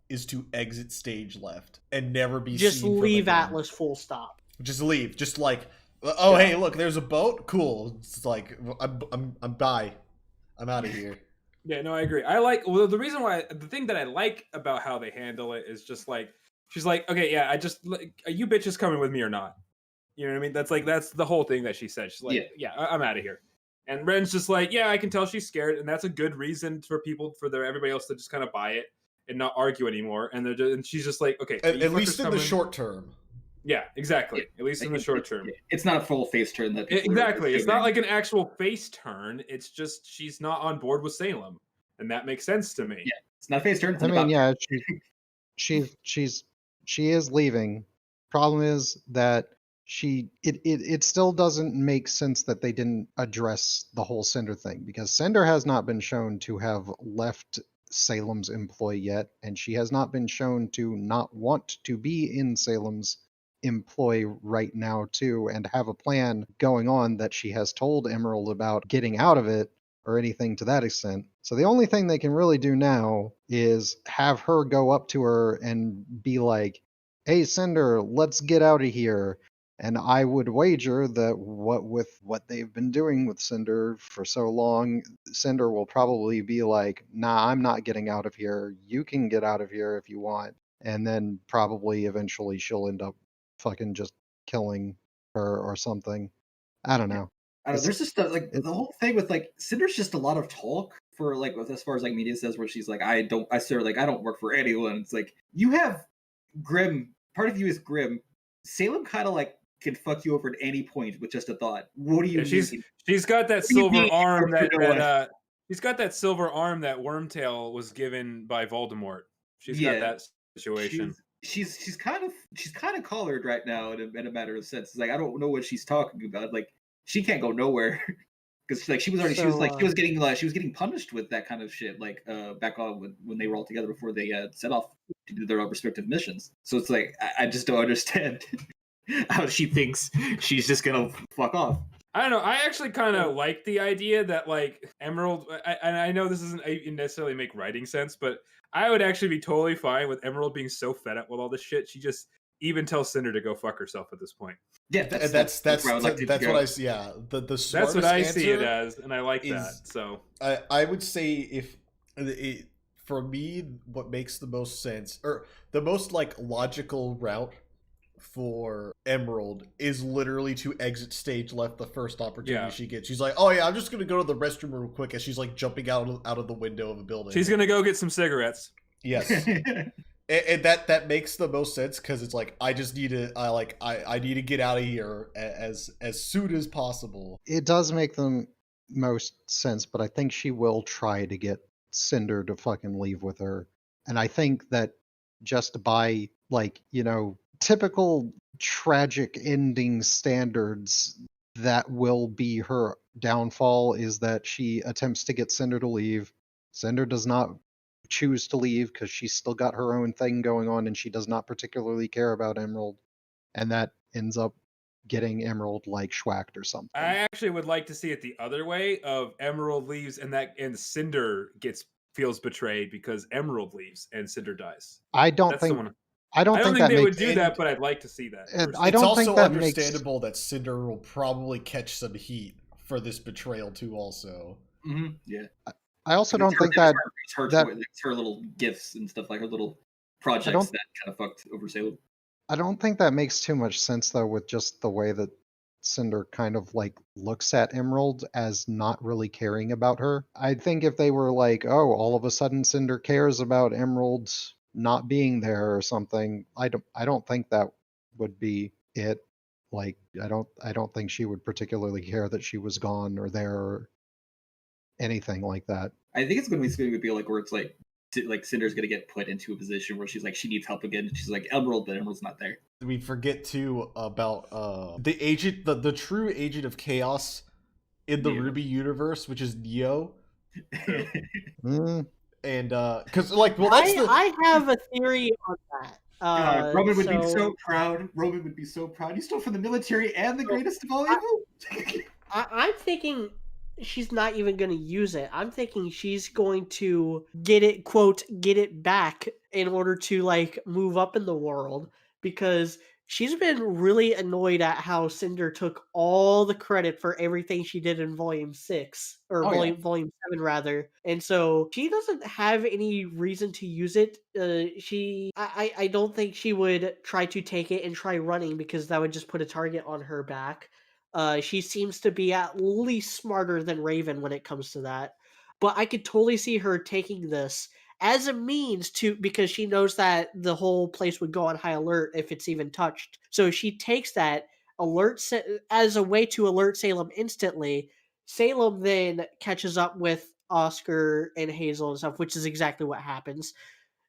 is to exit stage left and never be just seen. Just leave Atlas, full stop. Just leave. Just like, oh, hey, look, there's a boat. Cool. It's like, I'm bye. I'm out of here. Yeah, no, I agree. The thing that I like about how they handle it is just like, she's like, okay, yeah, are you bitches coming with me or not? You know what I mean? That's the whole thing that she said. She's like, yeah, I'm out of here. And Ren's just like, yeah, I can tell she's scared, and that's a good reason for everybody else to just kind of buy it and not argue anymore. And she's just like, okay, at least in the short term. Yeah, exactly. At least in the short term. It's not a full face turn. Exactly. It's not like an actual face turn. It's just she's not on board with Salem. And that makes sense to me. Yeah, it's not a face turn. She is leaving. Problem is that it still doesn't make sense that they didn't address the whole Cinder thing, because Cinder has not been shown to have left Salem's employ yet, and she has not been shown to not want to be in Salem's employ right now too, and have a plan going on that she has told Emerald about getting out of it or anything to that extent. So the only thing they can really do now is have her go up to her and be like, hey Cinder, let's get out of here. And I would wager that with what they've been doing with Cinder for so long, Cinder will probably be like, nah, I'm not getting out of here. You can get out of here if you want. And then probably eventually she'll end up fucking just killing her or something. I don't know. I don't know. There's just the whole thing with like Cinder's just a lot of talk for like as far as like media says, where she's like, I don't work for anyone. It's like, you have Grimm. Part of you is Grimm. Salem kind of like can fuck you over at any point with just a thought. What do you mean? She's got that silver arm that she's got that silver arm that Wormtail was given by Voldemort. She's got that situation. She's kind of collared right now in a matter of sense. It's like, I don't know what she's talking about. Like, she can't go nowhere. because like she was already she was getting punished with that kind of shit like back on when they were all together before they set off to do their respective missions. So it's like I just don't understand how she thinks she's just gonna fuck off. I don't know. I actually kind of like the idea that like Emerald, and I know this doesn't necessarily make writing sense, but I would actually be totally fine with Emerald being so fed up with all this shit. She just even tells Cinder to go fuck herself at this point. Yeah, that's where I would like to that's go. what I see. Yeah, the That's smartest what I answer see it as, and I like is- that. So I would say if for me, what makes the most sense or the most like logical route for Emerald is literally to exit stage left the first opportunity she gets. She's like, "Oh yeah, I'm just gonna go to the restroom real quick," as she's like jumping out of the window of a building. she's gonna go get some cigarettes. Yes, and that makes the most sense because it's like I just need to I need to get out of here as soon as possible. It does make the most sense, but I think she will try to get Cinder to fucking leave with her. And I think that just by like, typical tragic ending standards, that will be her downfall, is that she attempts to get Cinder to leave. Cinder does not choose to leave because she's still got her own thing going on and she does not particularly care about Emerald. And that ends up getting Emerald like schwacked or something. I actually would like to see it the other way of Emerald leaves and Cinder feels betrayed because Emerald leaves and Cinder dies. I don't think they would do that, but I'd like to see that. I don't think that understandable that Cinder will probably catch some heat for this betrayal too. Also, yeah. I also don't think that her little gifts and stuff, like her little projects that kind of fucked over Salem. I don't think that makes too much sense though, with just the way that Cinder kind of like looks at Emerald as not really caring about her. I think if they were like, oh, all of a sudden Cinder cares about Emerald not being there or something, I don't think that would be it. Like I don't think she would particularly care that she was gone or there or anything like that. I think it's going to be like where it's like Cinder's going to get put into a position where she's like she needs help again. She's like Emerald, but Emerald's not there. We forget too about the agent, the true agent of chaos in the RWBY universe, which is Neo. And because I have a theory on that. Roman would be so proud. Roman would be so proud. He's still from the military and the greatest of all evil. I'm thinking she's not even going to use it. I'm thinking she's going to get it back in order to like move up in the world, because she's been really annoyed at how Cinder took all the credit for everything she did in Volume 6 or Volume 7 rather. And so she doesn't have any reason to use it. I don't think she would try to take it and try running, because that would just put a target on her back. She seems to be at least smarter than Raven when it comes to that. But I could totally see her taking this as a means to, because she knows that the whole place would go on high alert if it's even touched. So she takes that as a way to alert Salem instantly. Salem then catches up with Oscar and Hazel and stuff, which is exactly what happens.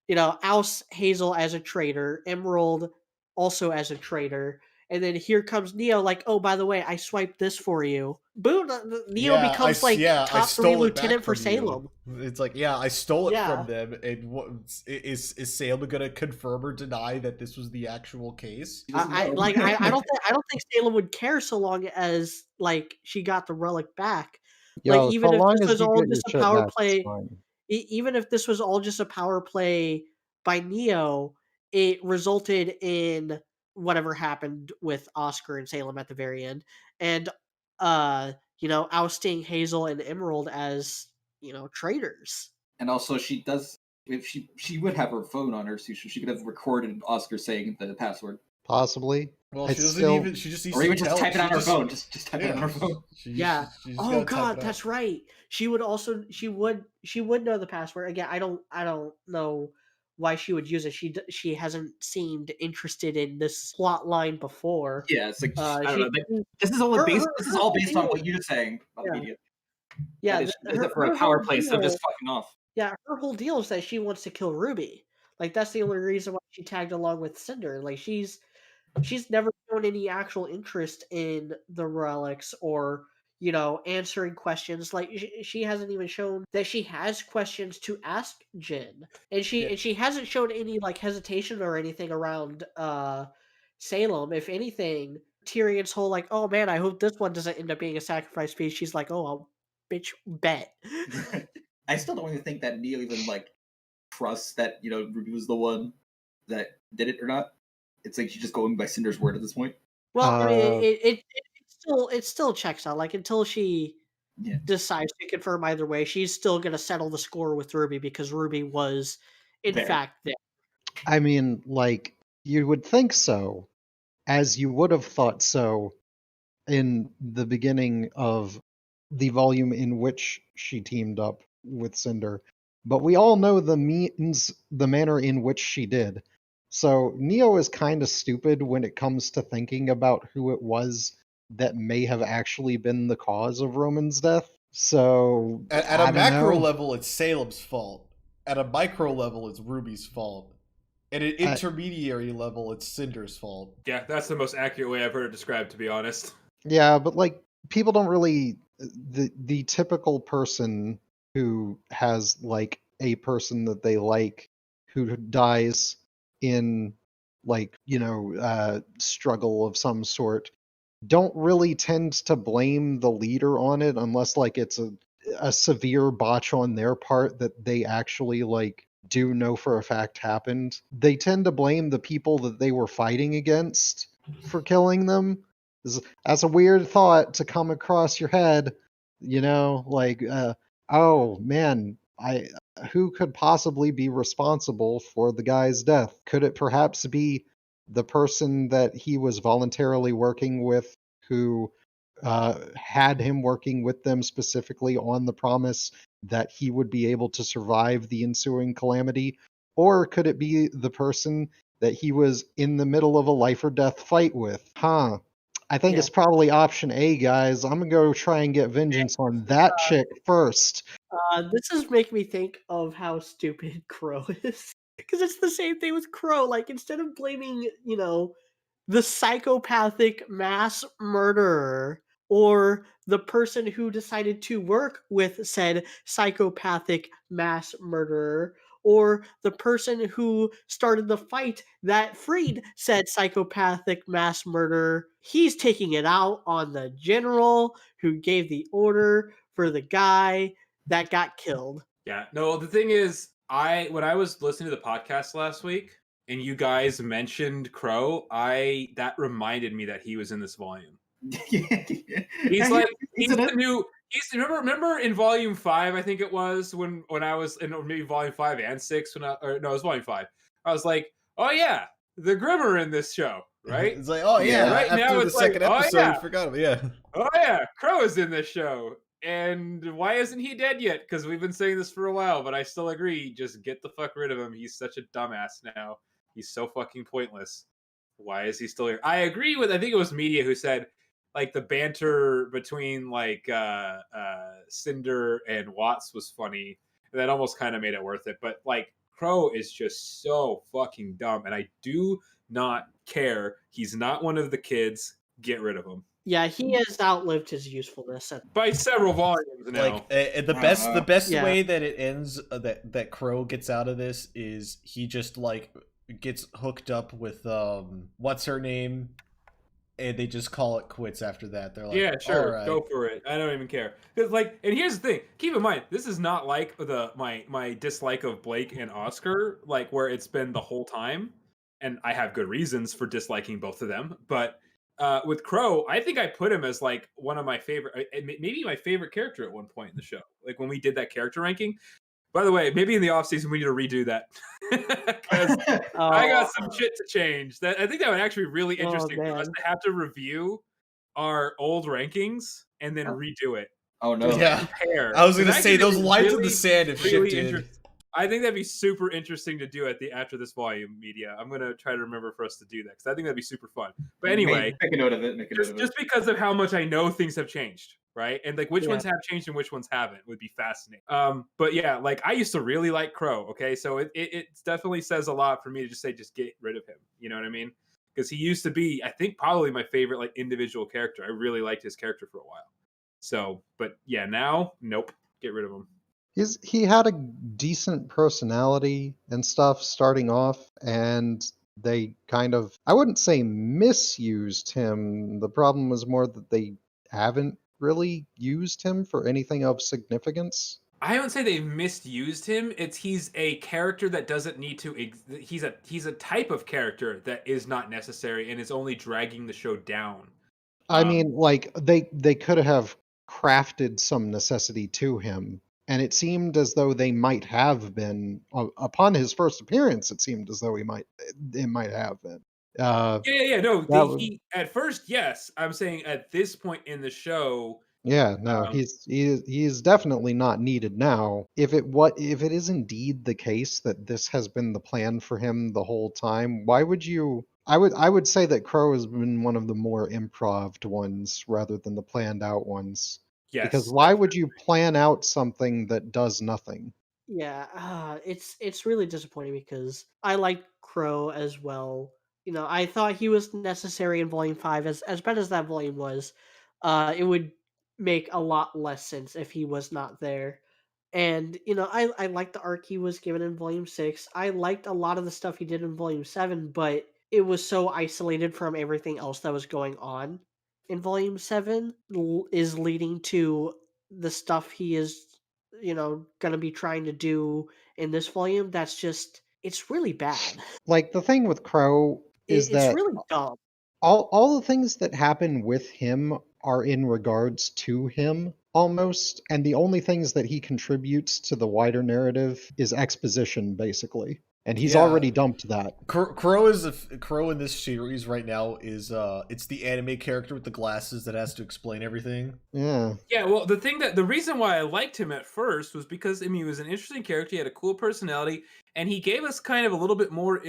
Oust Hazel as a traitor, Emerald also as a traitor. And then here comes Neo, like, oh, by the way, I swiped this for you. Boom! Neo becomes top 3 lieutenant for Salem. It's like, I stole it from them. And is Salem gonna confirm or deny that this was the actual case? I don't think Salem would care so long as like she got the relic back. Like even if this was all just a power play, even if this was all just a power play by Neo, it resulted in whatever happened with Oscar and Salem at the very end, and ousting Hazel and Emerald as traitors. And also, she does. If she would have her phone on her, so she could have recorded Oscar saying the password. Possibly. Well, she doesn't even. She just needs or even to just type it on her phone. Just type it on her phone. Oh God, that's right. She would also. She would know the password. Again, I don't know why she would use it. She hasn't seemed interested in this plot line before. Yeah, it's like I don't know. This is all based on what you're saying about the media. Yeah, for a power play, so just fucking off. Yeah, her whole deal is that she wants to kill RWBY. Like that's the only reason why she tagged along with Cinder. Like she's never shown any actual interest in the relics or answering questions. Like she hasn't even shown that she has questions to ask Jin, and she hasn't shown any like hesitation or anything around Salem. If anything, Tyrion's whole like, oh man, I hope this one doesn't end up being a sacrifice piece. She's like, oh, I'll bitch bet. I still don't even think that Neo even like trusts that Ruby was the one that did it or not. It's like she's just going by Cinder's word at this point. Well, I mean, it still checks out. Like until she decides to confirm either way, she's still going to settle the score with Ruby because Ruby was, in fact, there. I mean, like you would think so, as you would have thought so in the beginning of the volume in which she teamed up with Cinder. But we all know the manner in which she did. So Neo is kind of stupid when it comes to thinking about who it was that may have actually been the cause of Roman's death. So at a macro level, it's Salem's fault. At a micro level, it's Ruby's fault. At an intermediary level, it's Cinder's fault. Yeah, that's the most accurate way I've heard it described, to be honest. Yeah, but like people don't really the typical person who has like a person that they like who dies in like struggle of some sort don't really tend to blame the leader on it unless like it's a severe botch on their part that they actually like do know for a fact happened. They tend to blame the people that they were fighting against for killing them. That's a weird thought to come across your head, like oh man, who could possibly be responsible for the guy's death? Could it perhaps be the person that he was voluntarily working with who had him working with them specifically on the promise that he would be able to survive the ensuing calamity? Or could it be the person that he was in the middle of a life or death fight with? I think it's probably option A, guys. I'm going to go try and get vengeance on that chick first. This is making me think of how stupid Crow is. Because it's the same thing with Crow. Like, instead of blaming, the psychopathic mass murderer or the person who decided to work with said psychopathic mass murderer or the person who started the fight that freed said psychopathic mass murderer, he's taking it out on the general who gave the order for the guy that got killed. Yeah, no, the thing is, when I was listening to the podcast last week and you guys mentioned Crow, that reminded me that he was in this volume. He's the new. Remember in volume 5, I think it was when I was in maybe volume 5 and 6 it was volume 5. I was like, oh yeah, the Grimmer in this show, right? It's like, oh yeah, right now the it's second like, episode, you forgot him, yeah. Oh yeah, Crow is in this show. And why isn't he dead yet? Because we've been saying this for a while, but I still agree. Just get the fuck rid of him. He's such a dumbass now. He's so fucking pointless. Why is he still here? I agree with, I think it was Media who said, like, the banter between, like, Cinder and Watts was funny. And that almost kind of made it worth it. But, like, Crow is just so fucking dumb. And I do not care. He's not one of the kids. Get rid of him. Yeah, he has outlived his usefulness by several volumes now. Like the best way that it ends, that Crow gets out of this is he just like gets hooked up with what's her name, and they just call it quits after that. They're like, yeah, sure, right, go for it. I don't even care. Because and here's the thing. Keep in mind, this is not like my dislike of Blake and Oscar, like where it's been the whole time, and I have good reasons for disliking both of them, but. With Crow, I think I put him as like one of my favorite, maybe my favorite character at one point in the show. Like when we did that character ranking. By the way, maybe in the off season we need to redo that because I got some shit to change. I think that would actually be really interesting for us to have to review our old rankings and then redo it. Oh no! Yeah, compare. I was gonna say those lines in the sand have shifted. I think that'd be super interesting to do after this volume, Media. I'm gonna try to remember for us to do that because I think that'd be super fun. But anyway, make a note of it. Just because of how much I know things have changed, right? And like which ones have changed and which ones haven't would be fascinating. But yeah, like I used to really like Crow. Okay, so it definitely says a lot for me to just get rid of him. You know what I mean? Because he used to be, I think, probably my favorite like individual character. I really liked his character for a while. So, but yeah, now nope, get rid of him. He had a decent personality and stuff starting off, and they kind of, I wouldn't say misused him. The problem was more that they haven't really used him for anything of significance. I don't say they've misused him. It's he's a character that doesn't need to. He's a type of character that is not necessary and is only dragging the show down. I mean, like they could have crafted some necessity to him, and it seemed as though they might have been upon his first appearance. It seemed as though it might have been. Yeah. No, That was, he at first, yes. I'm saying at this point in the show, yeah, no, um, he's definitely not needed now. If it is indeed the case that this has been the plan for him the whole time, why would you? I would say that Crow has been one of the more improved ones rather than the planned out ones. Because yes, why would you plan out something that does nothing? Yeah, it's really disappointing because I like Crow as well. You know, I thought he was necessary in Volume 5. As bad as that volume was, it would make a lot less sense if he was not there. And you know, I liked the arc he was given in Volume 6. I liked a lot of the stuff he did in Volume 7, but it was so isolated from everything else that was going on in Volume 7 is leading to the stuff he is, you know, gonna be trying to do in this volume. That's just, it's really bad. Like the thing with Crow is It's that really dumb. all the things that happen with him are in regards to him almost, and the only things that he contributes to the wider narrative is exposition basically, and he's Yeah, already dumped that. Crow in this series right now is it's the anime character with the glasses that has to explain everything. Yeah. yeah. Well, the reason why I liked him at first was because I mean he was an interesting character. He had a cool personality, and he gave us kind of a little bit more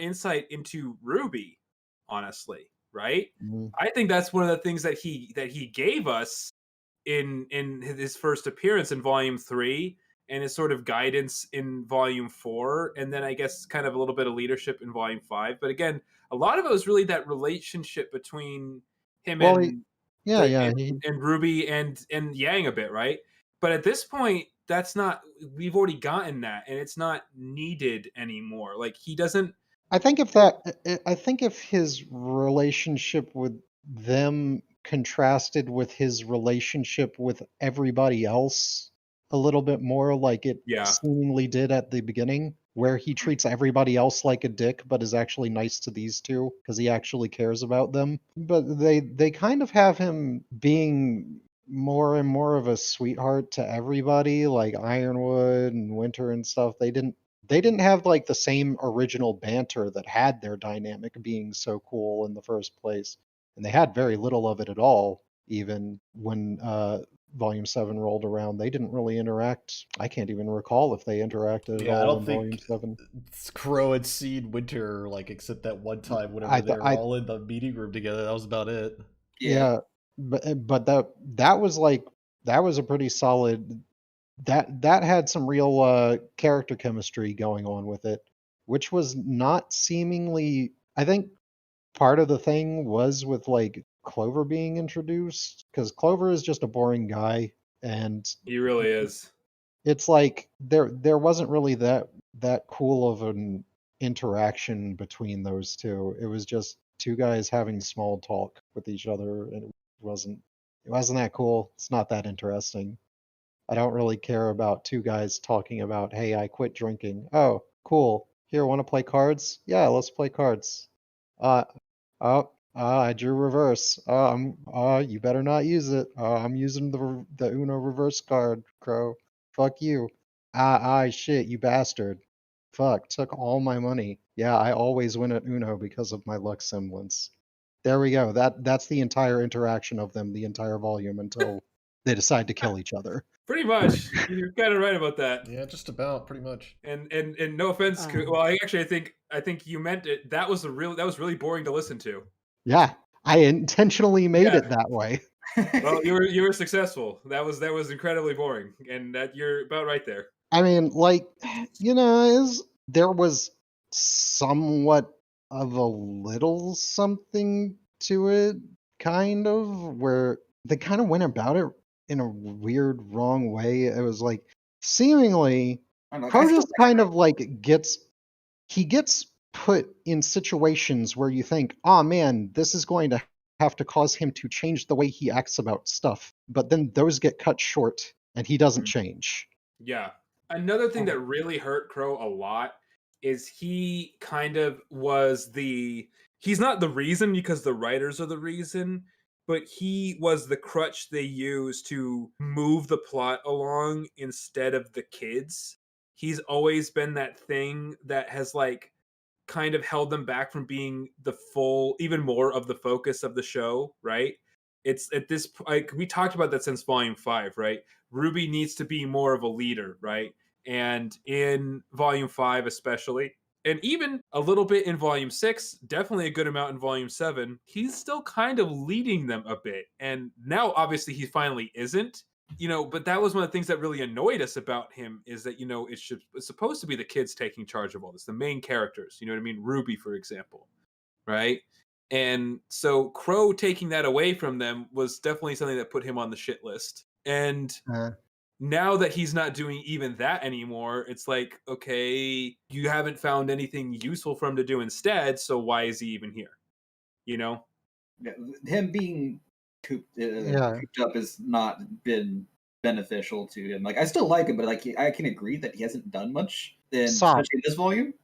insight into Ruby. Honestly, right? Mhm. I think that's one of the things that he gave us in his first appearance in volume 3 and his sort of guidance in volume 4, and then I guess kind of a little bit of leadership in volume 5. But again, a lot of it was really that relationship between him Well, and yeah, the yeah, and Ruby and Yang a bit, right? But at this point, that's not, we've already gotten that and it's not needed anymore. Like he doesn't. I think if his relationship with them contrasted with his relationship with everybody else a little bit more like it Yeah. seemingly did at the beginning, where he treats everybody else like a dick but is actually nice to these two because he actually cares about them. But they kind of have him being more and more of a sweetheart to everybody, like Ironwood and Winter and stuff. They didn't have like the same original banter that had their dynamic being so cool in the first place, and they had very little of it at all. Even when Volume 7 rolled around, they didn't really interact. I can't even recall if they interacted at Yeah, I all don't in Volume think 7. Crow had seen Winter like except that one time I whenever they th- were I all in the meeting room together. That was about it. Yeah. Yeah, but that was like that was a pretty solid, that had some real character chemistry going on with it, which was not seemingly. I think part of the thing was with like Clover being introduced, because Clover is just a boring guy, and He really is. it's like there wasn't really that cool of an interaction between those two. It was just two guys having small talk with each other, and it wasn't that cool. It's not that interesting. I don't really care about two guys talking about, hey, I quit drinking. Oh, cool. Here, want to play cards? Yeah, let's play cards. Uh, I drew reverse. You better not use it. I'm using the Uno reverse card, Crow. Fuck you. Shit, you bastard. Fuck, took all my money. Yeah, I always win at Uno because of my luck semblance. There we go. That's the entire interaction of them, the entire volume until they decide to kill each other. Pretty much. You're kind of right about that. Yeah, just about pretty much. And no offense, Um, well, I think you meant it. That was really boring to listen to. Yeah, I intentionally made Yeah. it that way. Well, you were successful. That was incredibly boring, and that you're about right there. I mean, like, there was somewhat of a little something to it, kind of, where they kind of went about it in a weird, wrong way. It was like seemingly I'm like, I Crow still just kind of like gets put in situations where you think, oh man, this is going to have to cause him to change the way he acts about stuff. But then those get cut short and he doesn't change. Yeah. Another thing that really hurt Crow a lot is he kind of was he's not the reason because the writers are the reason, but he was the crutch they used to move the plot along instead of the kids. He's always been that thing that has like kind of held them back from being the full, even more of the focus of the show, right? It's at this like we talked about that since volume 5, right? RWBY needs to be more of a leader, right? And in volume 5 especially, and even a little bit in volume 6, definitely a good amount in volume 7, he's still kind of leading them a bit. And now obviously he finally isn't, but that was one of the things that really annoyed us about him is that, it's supposed to be the kids taking charge of all this, the main characters, you know what I mean? RWBY, for example, right? And so Crow taking that away from them was definitely something that put him on the shit list. And now that he's not doing even that anymore, it's like, okay, you haven't found anything useful for him to do instead, so why is he even here? Him being cooped up has not been beneficial to him. Like, I still like him, but like I can agree that he hasn't done much, especially in this volume.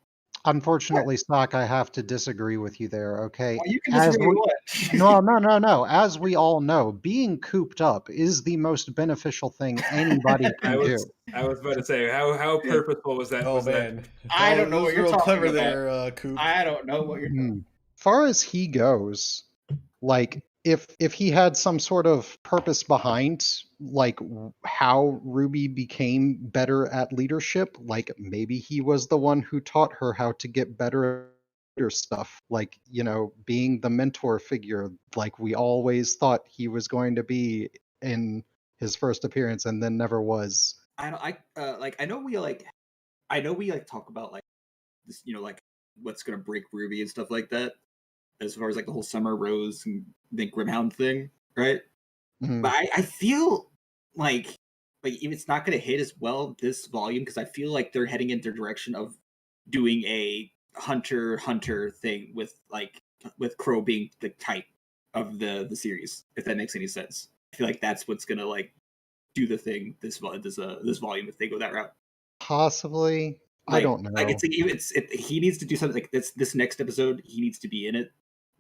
Unfortunately, Stock, I have to disagree with you there, okay? Well, you can disagree with what? No. As we all know, being cooped up is the most beneficial thing anybody can do. I was about to say, how purposeful was that? Oh, man. I don't know what you're real talking clever about. there, Coop. I don't know what you're talking As far as he goes, like, if he had some sort of purpose behind like how RWBY became better at leadership, like maybe he was the one who taught her how to get better at stuff, like, being the mentor figure like we always thought he was going to be in his first appearance and then never was. I know we talk about like this, like what's gonna break RWBY and stuff like that, as far as like the whole Summer Rose and the Grimhound thing, right? Mhm. But I feel like it's not going to hit as well this volume because I feel like they're heading in their direction of doing a hunter thing with Crow being the type of the series, if that makes any sense. I feel like that's what's going to like do the thing this volume if they go that route. Possibly. I don't know. Like he needs to do something like this next episode. He needs to be in it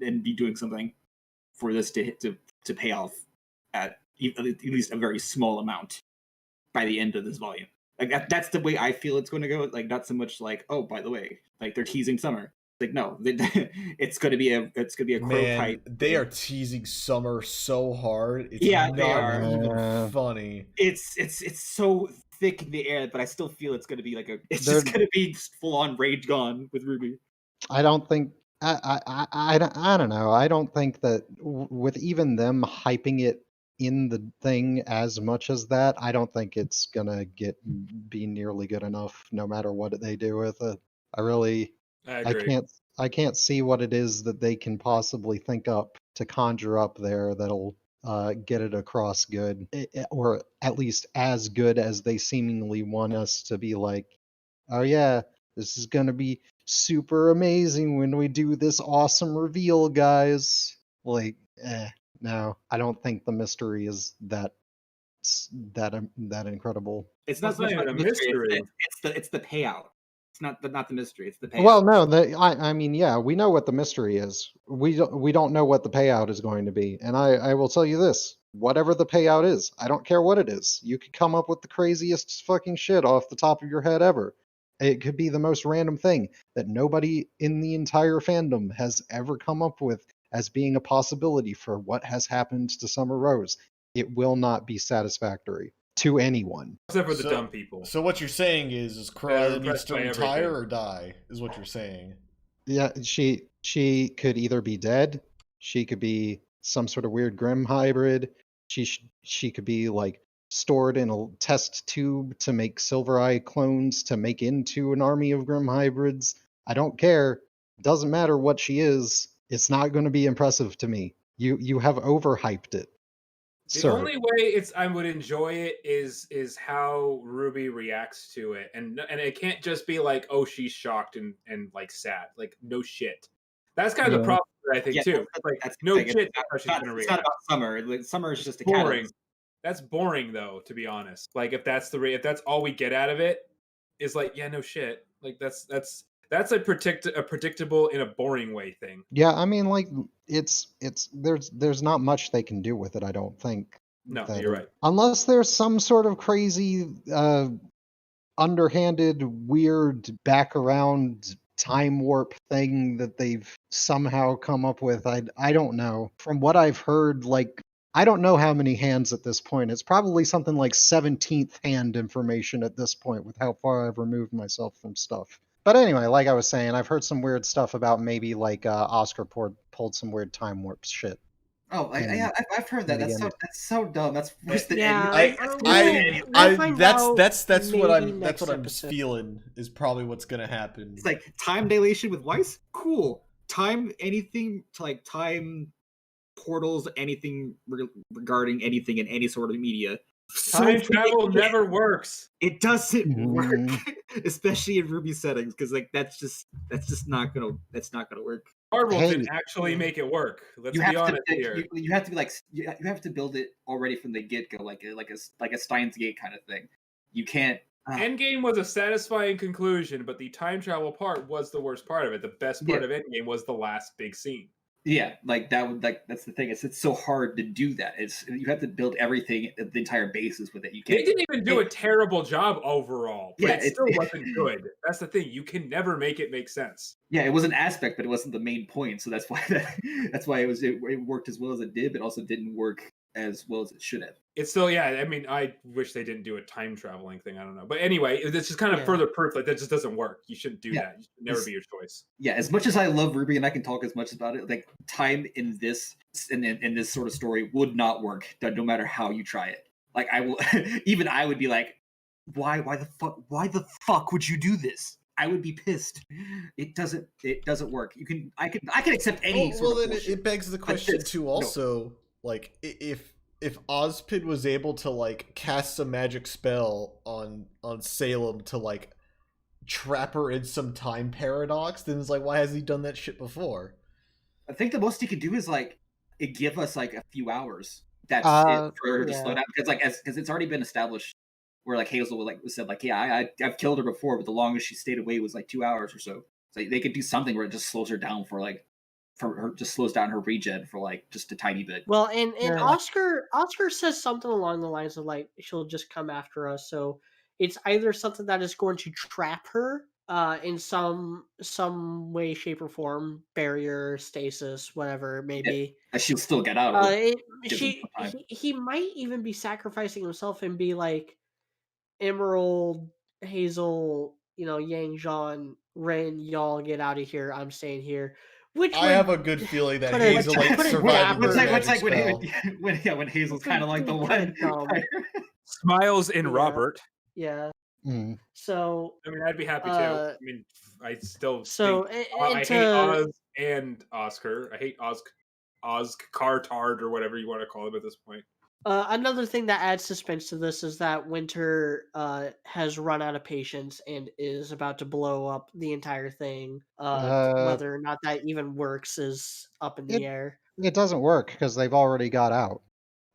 and be doing something for this to pay off at least a very small amount by the end of this volume. Like that's the way I feel it's going to go. Like not so much like, oh, by the way, like they're teasing Summer. Like no, it's going to be a Crow type. They are teasing Summer so hard. It's they not are. even funny. It's so thick in the air, but I still feel it's going to be like just going to be full on rage gone with RWBY. I don't think. I don't know. I don't think that with even them hyping it in the thing as much as that, I don't think it's gonna be nearly good enough, no matter what they do with it. I agree. I can't see what it is that they can possibly think up to conjure up there that'll get it across good, or at least as good as they seemingly want us to be like, oh yeah, this is gonna be super amazing when we do this awesome reveal, guys. Like, no, I don't think the mystery is that incredible. It's not even a mystery. It's the payout. It's not the mystery. It's the payout. Well, no, I mean, yeah, we know what the mystery is. We don't know what the payout is going to be, and I will tell you this: whatever the payout is, I don't care what it is. You could come up with the craziest fucking shit off the top of your head ever. It could be the most random thing that nobody in the entire fandom has ever come up with as being a possibility for what has happened to Summer Rose. It will not be satisfactory to anyone. Except for the dumb people. So what you're saying is Crow either needs to retire or die, is what you're saying. Yeah, she could either be dead, she could be some sort of weird Grim hybrid, she could be like stored in a test tube to make Silver Eye clones to make into an army of Grim hybrids. I don't care. Doesn't matter what she is. It's not going to be impressive to me. You have overhyped it. The only way I would enjoy it is how Ruby reacts to it, and it can't just be like, oh, she's shocked and like sad. Like, no shit. That's kind of the problem I think too. Like, that's no shit. shit. That's how she's gonna It's react. not about Summer. Like, Summer is just a boring. catalyst. That's boring though, to be honest. Like, if that's all we get out of it, is like, yeah, no shit. Like that's a predictable in a boring way thing. Yeah, I mean, like it's there's not much they can do with it. I don't think. No, you're right. Unless there's some sort of crazy, underhanded, weird back around time warp thing that they've somehow come up with. I don't know. From what I've heard, like I don't know how many hands at this point. It's probably something like 17th hand information at this point with how far I've removed myself from stuff. But anyway, like I was saying, I've heard some weird stuff about maybe like Oscar pulled some weird time warp shit. Oh, I've heard that. That's so dumb. That's worse than that's what I'm feeling is probably what's gonna happen. It's like time dilation with Weiss. Cool. Time anything to like time portals, anything regarding anything in any sort of media. Time travel never works. It doesn't work, especially in RWBY settings, because like that's just not gonna work. Marvel didn't actually make it work. Let's be honest here. You have to be like you have to build it already from the get go, like a Steins Gate kind of thing. You can't. Endgame was a satisfying conclusion, but the time travel part was the worst part of it. The best part of Endgame was the last big scene. Yeah, like that's the thing. It's so hard to do that. You have to build everything, the entire basis with it. You can't. They didn't even do a terrible job overall, but it still wasn't good. That's the thing. You can never make it make sense. Yeah, it was an aspect, but it wasn't the main point. So that's why it worked as well as it did, but also didn't work as well as it should have. It's still, I mean, I wish they didn't do a time traveling thing. I don't know. But anyway, it's just kind of further proof like that just doesn't work. You shouldn't do that. It should never be your choice. Yeah, as much as I love RWBY and I can talk as much about it, like time in this sort of story would not work, no matter how you try it. Like I will even I would be like, why the fuck would you do this? I would be pissed. It doesn't work. I can accept any well then it begs the question too also, like if Ozpin was able to like cast a magic spell on Salem to like trap her in some time paradox, then it's like, why hasn't he done that shit before? I think the most he could do is like give us like a few hours. That's it for her to slow down, because it's already been established where like Hazel said like, yeah, I've killed her before, but the longest she stayed away was like 2 hours or so. So they could do something where it just slows her down just slows down her regen for like just a tiny bit. Well, and Oscar says something along the lines of like she'll just come after us. So it's either something that is going to trap her in some way, shape, or form, barrier, stasis, whatever it may be. She'll still get out. He might even be sacrificing himself and be like Emerald, Hazel, Yang Zhan, Ren, y'all get out of here. I'm staying here. I have a good feeling that Hazel ain't surviving. When Hazel's kind of like the one. Smiles in Robert. Yeah. Mm. So I mean, I'd be happy too. I mean, I still I hate Oz and Oscar. I hate Oz Cartard or whatever you want to call him at this point. Another thing that adds suspense to this is that Winter has run out of patience and is about to blow up the entire thing. Whether or not that even works is up in the air. It doesn't work because they've already got out.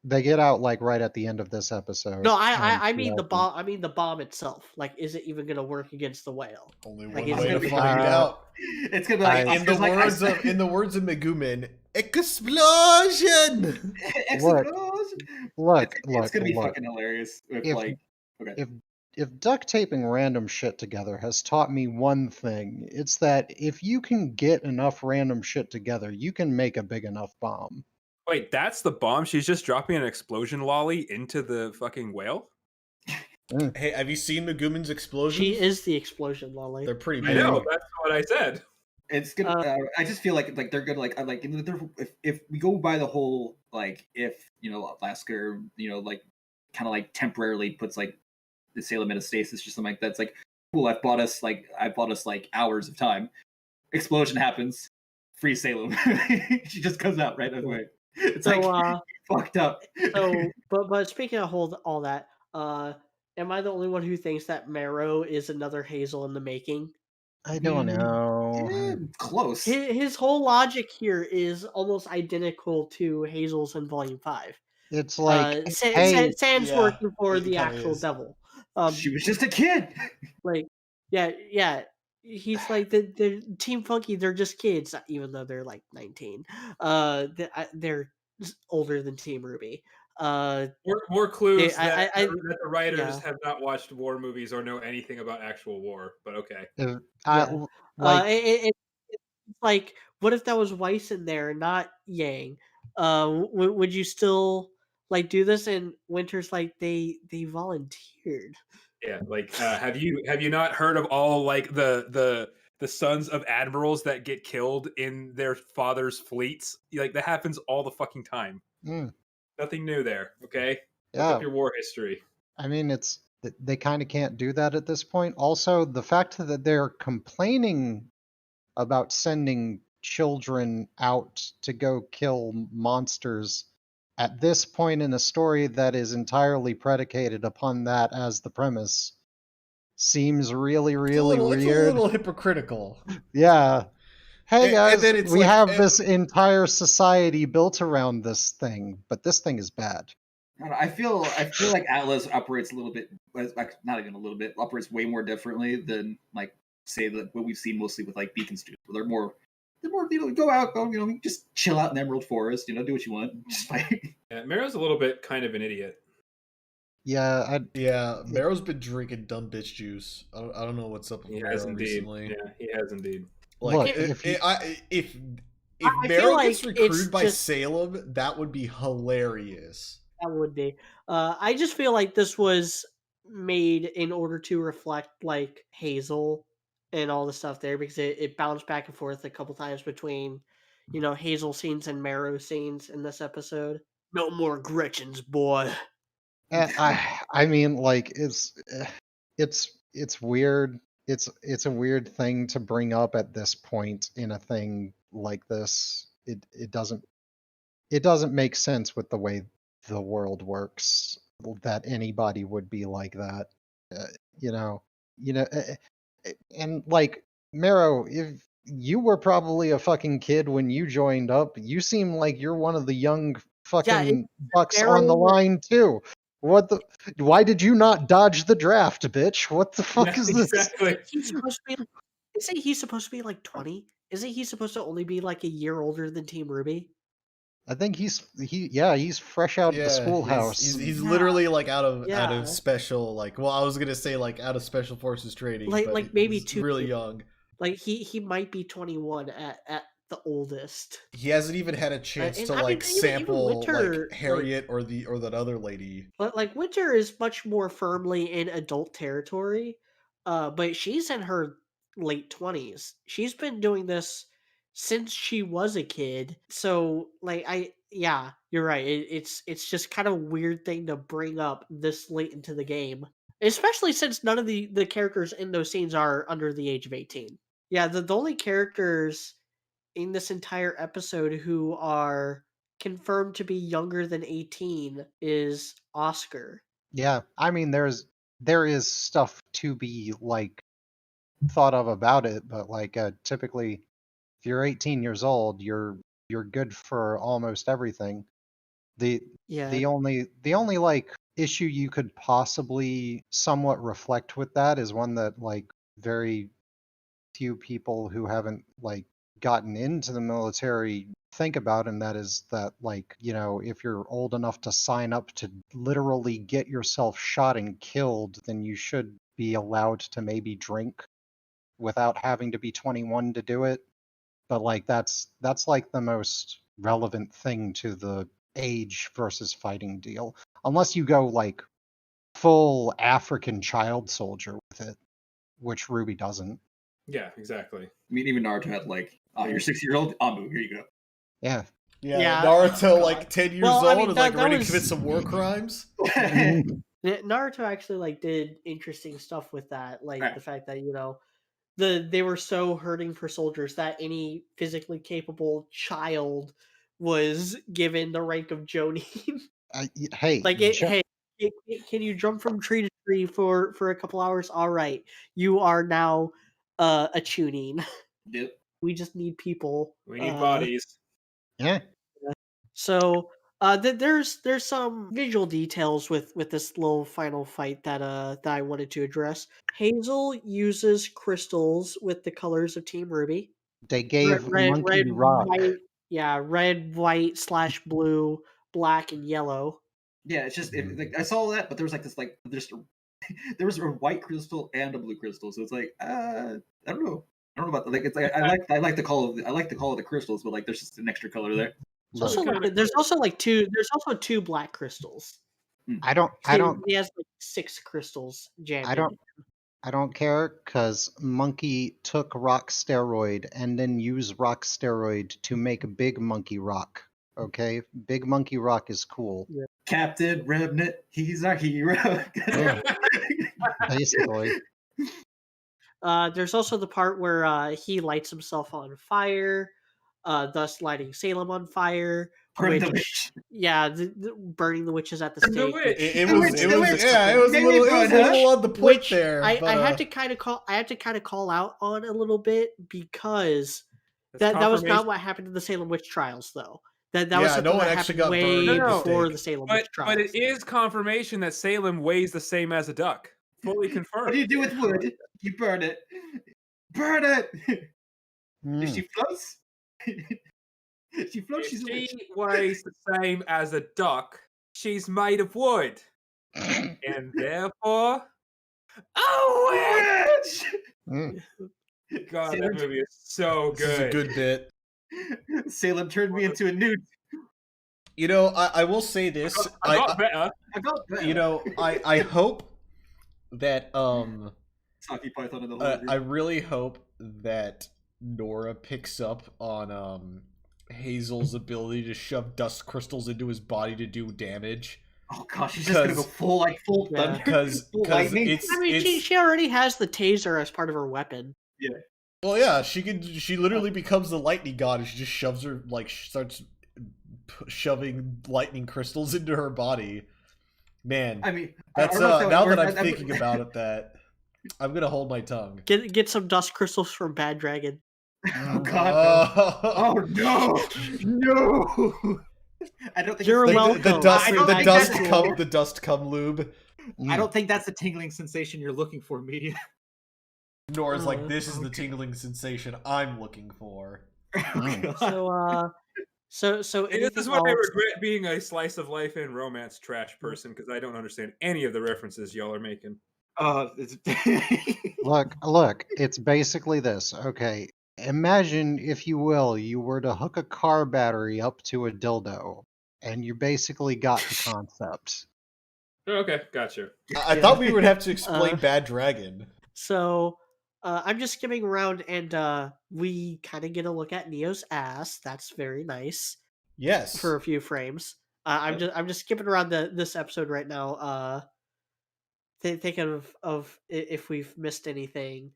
They get out like right at the end of this episode. No, I mean the bomb. I mean the bomb itself. Like, is it even going to work against the whale? Only one way to find out. It's gonna be like in the words of Megumin, explosion. Look, it's gonna be fucking hilarious. If duct taping random shit together has taught me one thing, it's that if you can get enough random shit together, you can make a big enough bomb. Wait, that's the bomb? She's just dropping an explosion lolly into the fucking whale? Hey, have you seen Megumin's explosions? She is the explosion lolly. They're pretty big. I know, that's what I said. It's gonna. I just feel like they're gonna like if we go by the whole like if Lasker like kind of like temporarily puts like the Salem in a stasis or something like that. It's like cool. I bought us like hours of time. Explosion happens. Free Salem. She just comes out right away. It's So, like fucked up. but speaking of all that, am I the only one who thinks that Marrow is another Hazel in the making? I don't know. Close. His whole logic here is almost identical to Hazel's in Volume 5. It's like, hey, Sans Yeah, working for it the kinda actual is. devil. She was just a kid. Like, yeah. He's like the Team Funky. They're just kids, even though they're like 19. They're older than Team Ruby. More clues that the writers Yeah. have not watched war movies or know anything about actual war. But okay. Yeah. like It's like, what if that was Weiss in there, not Yang? Would you still like do this? And Winter's like, they volunteered. Yeah, like have you not heard of all like the sons of admirals that get killed in their father's fleets? Like that happens all the fucking time. mm, Nothing new there. Okay, look up yeah, your war history. I mean, they kind of can't do that at this point. Also, the fact that they're complaining about sending children out to go kill monsters at this point in a story that is entirely predicated upon that as the premise seems really, really It's a weird. little hypocritical. Yeah. Hey And guys, then it's we like, have this entire society built around this thing, but this thing is bad. I don't know, I feel like Atlas operates a little bit, like not even a little bit, operates way more differently than like say that what we've seen mostly with like Beacon students. Where they're more go out, just chill out in Emerald Forest, do what you want, just fight. Yeah, Marrow's a little bit kind of an idiot. Yeah, yeah, Marrow's been drinking dumb bitch juice. I don't know what's up with He Marrow has indeed. recently. Yeah, he has indeed. Like, look, if I feel Marrow like gets recruited it's by just Salem, that would be hilarious. that would be. I just feel like this was made in order to reflect like Hazel and all the stuff there because it bounced back and forth a couple times between, Hazel scenes and Marrow scenes in this episode. No more Gretchen's, boy. I mean, like it's weird. It's a weird thing to bring up at this point in a thing like this. It doesn't make sense with the way the world works that anybody would be like that. Uh, you know, you know, and like Marrow, if you were probably a fucking kid when you joined up, you seem like you're one of the young Yeah, fucking bucks on the Marrow. line too. What the? Why did you not dodge the draft, bitch? What the fuck Yeah, is this? exactly. He's supposed to be. Isn't he supposed to be like 20? Isn't he supposed to only be like a year older than Team Ruby? I think he's fresh out of the Yeah, schoolhouse. he's Yeah, literally like out of yeah. special, like, well, I was gonna say like out of special forces training, but Like maybe he's two. really young. Like he might be 21 at the oldest. He hasn't even had a chance And to I mean, like even sample like Winter, Harriet or that other lady. but like Winter is much more firmly in adult territory. But she's in her late 20s. She's been doing this since she was a kid. So like yeah, you're right. It's just kind of a weird thing to bring up this late into the game. Especially since none of the characters in those scenes are under the age of 18. Yeah, the only characters in this entire episode who are confirmed to be younger than 18 is Oscar. Yeah, I mean there is stuff to be like thought of about it, but like typically if you're 18 years old, you're good for almost everything. The Yeah, the only like issue you could possibly somewhat reflect with that is one that like very few people who haven't like gotten into the military think about, and that is that like if you're old enough to sign up to literally get yourself shot and killed, then you should be allowed to maybe drink without having to be 21 to do it. But like that's like the most relevant thing to the age versus fighting deal, unless you go like full African child soldier with it, which Ruby doesn't. Yeah, exactly. I mean, even Naruto had like, oh, you're 6 years old. Amu, here you go. Yeah. Yeah, oh Naruto God. like 10 years Well, I old mean, and like that ready to was commit some war crimes. Naruto actually like did interesting stuff with that, like Right. the fact that they were so hurting for soldiers that any physically capable child was given the rank of Jonin. Hey, Like, can you jump from tree to tree for a couple hours? All right, you are now a tuning. Yep. We just need people. We need bodies. yeah. So there's some visual details with this little final fight that that I wanted to address. Hazel uses crystals with the colors of Team RWBY. They gave Red, Monkey Rock. white, yeah, red, white / blue, black, and yellow. Yeah, it's just like I saw that, but there was like this there was a white crystal and a blue crystal, so it's like I don't know. I don't know about like it's like I like the color of the crystals, but like there's just an extra color there. There's also two black crystals. I don't He has like 6 crystals jammed. I don't care because Monkey took Rock Steroid and then used Rock Steroid to make a Big Monkey Rock. Okay, Big Monkey Rock is cool. Yeah. Captain Remnant, he's our hero. Basically. There's also the part where he lights himself on fire, thus lighting Salem on fire. Burn the witch. Yeah, burning the witches at the stake. It was a little on the point there. I had to kind of call out on a little bit because that was not what happened in the Salem witch trials, though. That was something that happened way before the Salem witch trials. But it is confirmation that Salem weighs the same as a duck. Fully confirmed. What do you do with wood? You burn it. Burn it. If she floats. She floats. If she weighs the same as a duck, she's made of wood, and therefore, a witch. God, that movie is so good. This is a good bit. Salem turned me into a newt. You know, I will say this. I got better. You know, I hope that Saki Python in the I really hope that Nora picks up on Hazel's ability to shove dust crystals into his body to do damage. Oh gosh, she's just gonna go full thunder. Because she already has the taser as part of her weapon. Yeah. Well, yeah, she literally becomes the lightning god, and she just shoves her starts shoving lightning crystals into her body. Man, I mean, that's now that I'm thinking about it, that I'm gonna hold my tongue. Get some dust crystals from Bad Dragon. Oh god! Oh no! No! I don't think you're welcome. The dust cum lube. I don't think that's the tingling sensation you're looking for, media. Nora's like, this is the tingling sensation I'm looking for. So this is why I regret being a slice of life and romance trash person, because I don't understand any of the references y'all are making. Look, it's basically this. Okay, imagine, if you will, you were to hook a car battery up to a dildo, and you basically got the concept. Okay, gotcha. I thought we would have to explain Bad Dragon. So, I'm just skimming around, and we kind of get a look at Neo's ass. That's very nice. Yes. For a few frames. I'm just skipping around this episode right now. Thinking of if we've missed anything.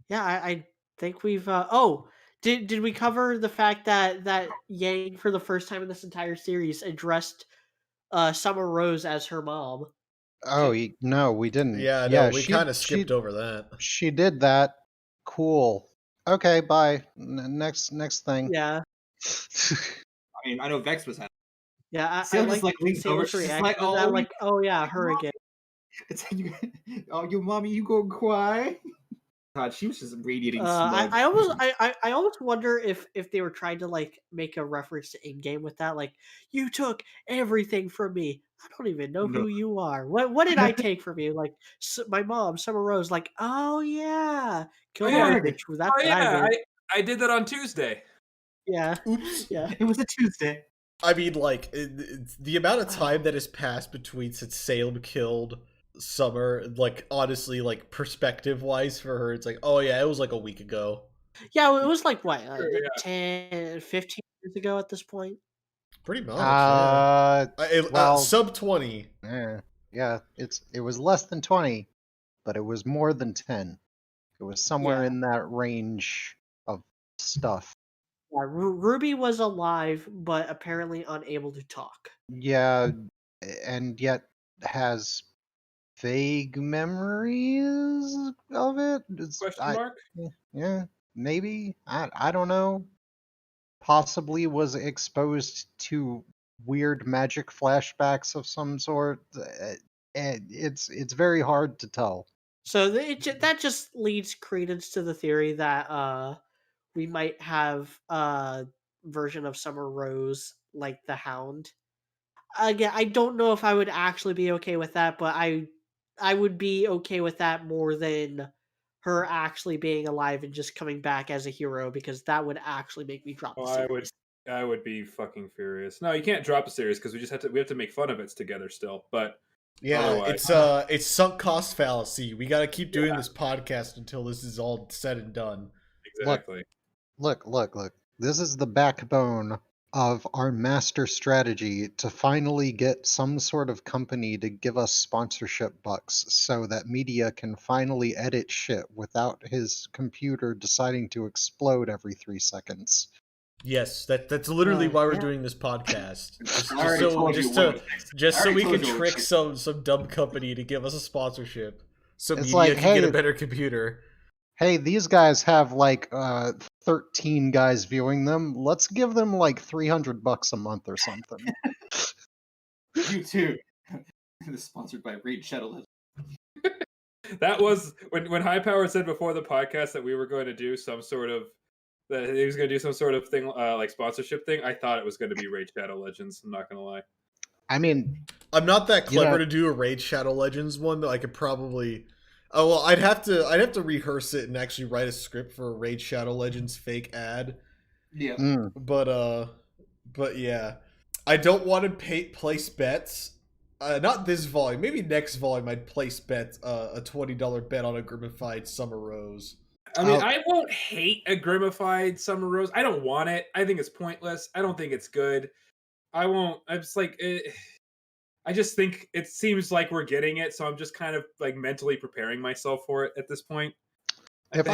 Yeah, I think we've. Did we cover the fact that Yang, for the first time in this entire series, addressed Summer Rose as her mom? Oh, no, we didn't. Yeah, no, we kind of skipped over that. She did that. Cool. Okay, bye. Next thing. Yeah. I mean, I know Vex was happy. Yeah, I like leans over. She's like, oh yeah, her again. It's oh, your mommy, you gonna cry? God, she was just radiating smug. I almost wonder if they were trying to like make a reference to in-game with that, like, you took everything from me. I don't even know who you are. What did I take from you? Like, my mom, Summer Rose. Like, oh yeah, kill that bitch. That's what I did. I did that on Tuesday. Yeah. Oops. Yeah. It was a Tuesday. I mean, like, the amount of time that has passed between since Salem killed Summer, like, honestly, like, perspective-wise for her, it's like, oh yeah, it was like a week ago. Yeah, it was like, what, 10, 15 years ago at this point? Pretty much, well, sub 20. Yeah, it was less than 20, but it was more than 10. It was somewhere in that range of stuff. Ruby was alive, but apparently unable to talk. Yeah, and yet has vague memories of it. Question mark? Yeah, maybe. I don't know. Possibly was exposed to weird magic flashbacks of some sort. And it's very hard to tell. So that just leads credence to the theory that we might have a version of Summer Rose like the Hound. Again, I don't know if I would actually be okay with that, but I would be okay with that more than her actually being alive and just coming back as a hero, because that would actually make me drop Oh, the series. I would be fucking furious. No, you can't drop a series because we have to make fun of it together still. But Yeah, otherwise, it's sunk cost fallacy. We got to keep doing this podcast until this is all said and done. exactly. Look. This is the backbone of our master strategy to finally get some sort of company to give us sponsorship bucks so that media can finally edit shit without his computer deciding to explode every 3 seconds. Yes, that's literally why we're Yeah. doing this podcast. Just So we can trick some dumb company to give us a sponsorship, so It's media like, can get a hey- better computer. Hey, these guys have like 13 guys viewing them. Let's give them like $300 a month or something. You too. This is sponsored by Raid Shadow Legends. That was when High Power said before the podcast that we were going to do some sort of that he was going to do some sort of thing like sponsorship thing. I thought it was going to be Raid Shadow Legends. I'm not going to lie. I mean, I'm not that clever know- to do a Raid Shadow Legends one, though. I could probably. Oh well, I'd have to rehearse it and actually write a script for a Raid Shadow Legends fake ad. Yeah. But yeah, I don't want to place bets. Not this volume. Maybe next volume I'd place bet a $20 bet on a Grimified Summer Rose. I mean, I won't hate a Grimified Summer Rose. I don't want it. I think it's pointless. I don't think it's good. I won't. I'm just like, I just think it seems like we're getting it, so I'm just kind of like mentally preparing myself for it at this point. if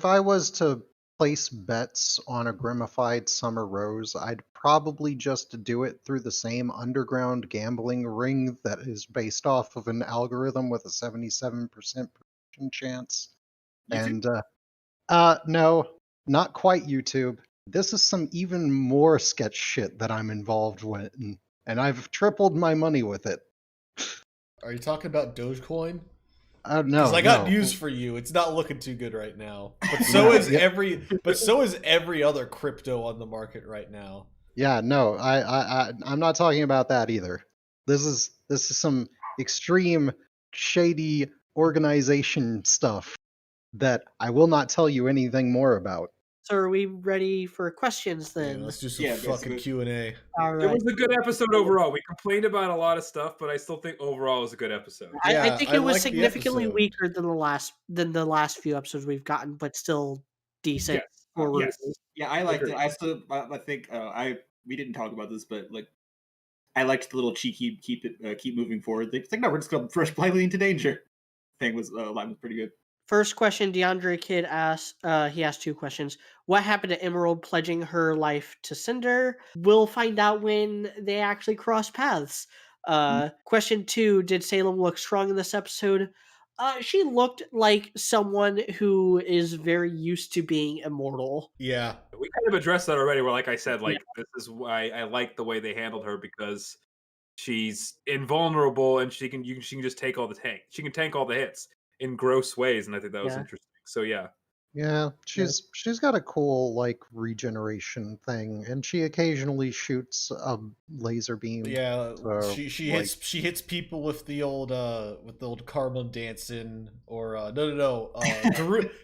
I was to place bets on a Grimified Summer Rose, I'd probably just do it through the same underground gambling ring that is based off of an algorithm with a 77% prediction chance. YouTube? And no, not quite YouTube. This is some even more sketch shit that I'm involved with, and I've tripled my money with it. Are you talking about Dogecoin? No, Because I got no. news for you. It's not looking too good right now. But so is every other crypto on the market right now. Yeah, no, I'm not talking about that either. This is some extreme shady organization stuff that I will not tell you anything more about. So are we ready for questions then? Yeah, let's do some Yeah, fucking basically. Q&A. All It right. was a good episode overall. We complained about a lot of stuff, but I still think overall it was a good episode. I Yeah, think I it was liked the significantly episode. weaker than the last few episodes we've gotten, but still decent. Yes. for Yes. Ruby. Yeah, I liked Agreed. it. I think we didn't talk about this, but like I liked the little cheeky keep moving forward. It's like no, we're just gonna rush blindly into danger. Thing was line was pretty good. First question, DeAndre Kid asks, he asked 2 questions. What happened to Emerald pledging her life to Cinder? We'll find out when they actually cross paths. Question 2, did Salem look strong in this episode? She looked like someone who is very used to being immortal. Yeah. We kind of addressed that already. Where, like I said, like this is why I like the way they handled her because she's invulnerable and she can just take all the tank. She can tank all the hits in gross ways, and I think that was Yeah. interesting. So yeah, Yeah, she's got a cool like regeneration thing, and she occasionally shoots a laser beam. Yeah, So, she like- hits people with the old Carmen dancing or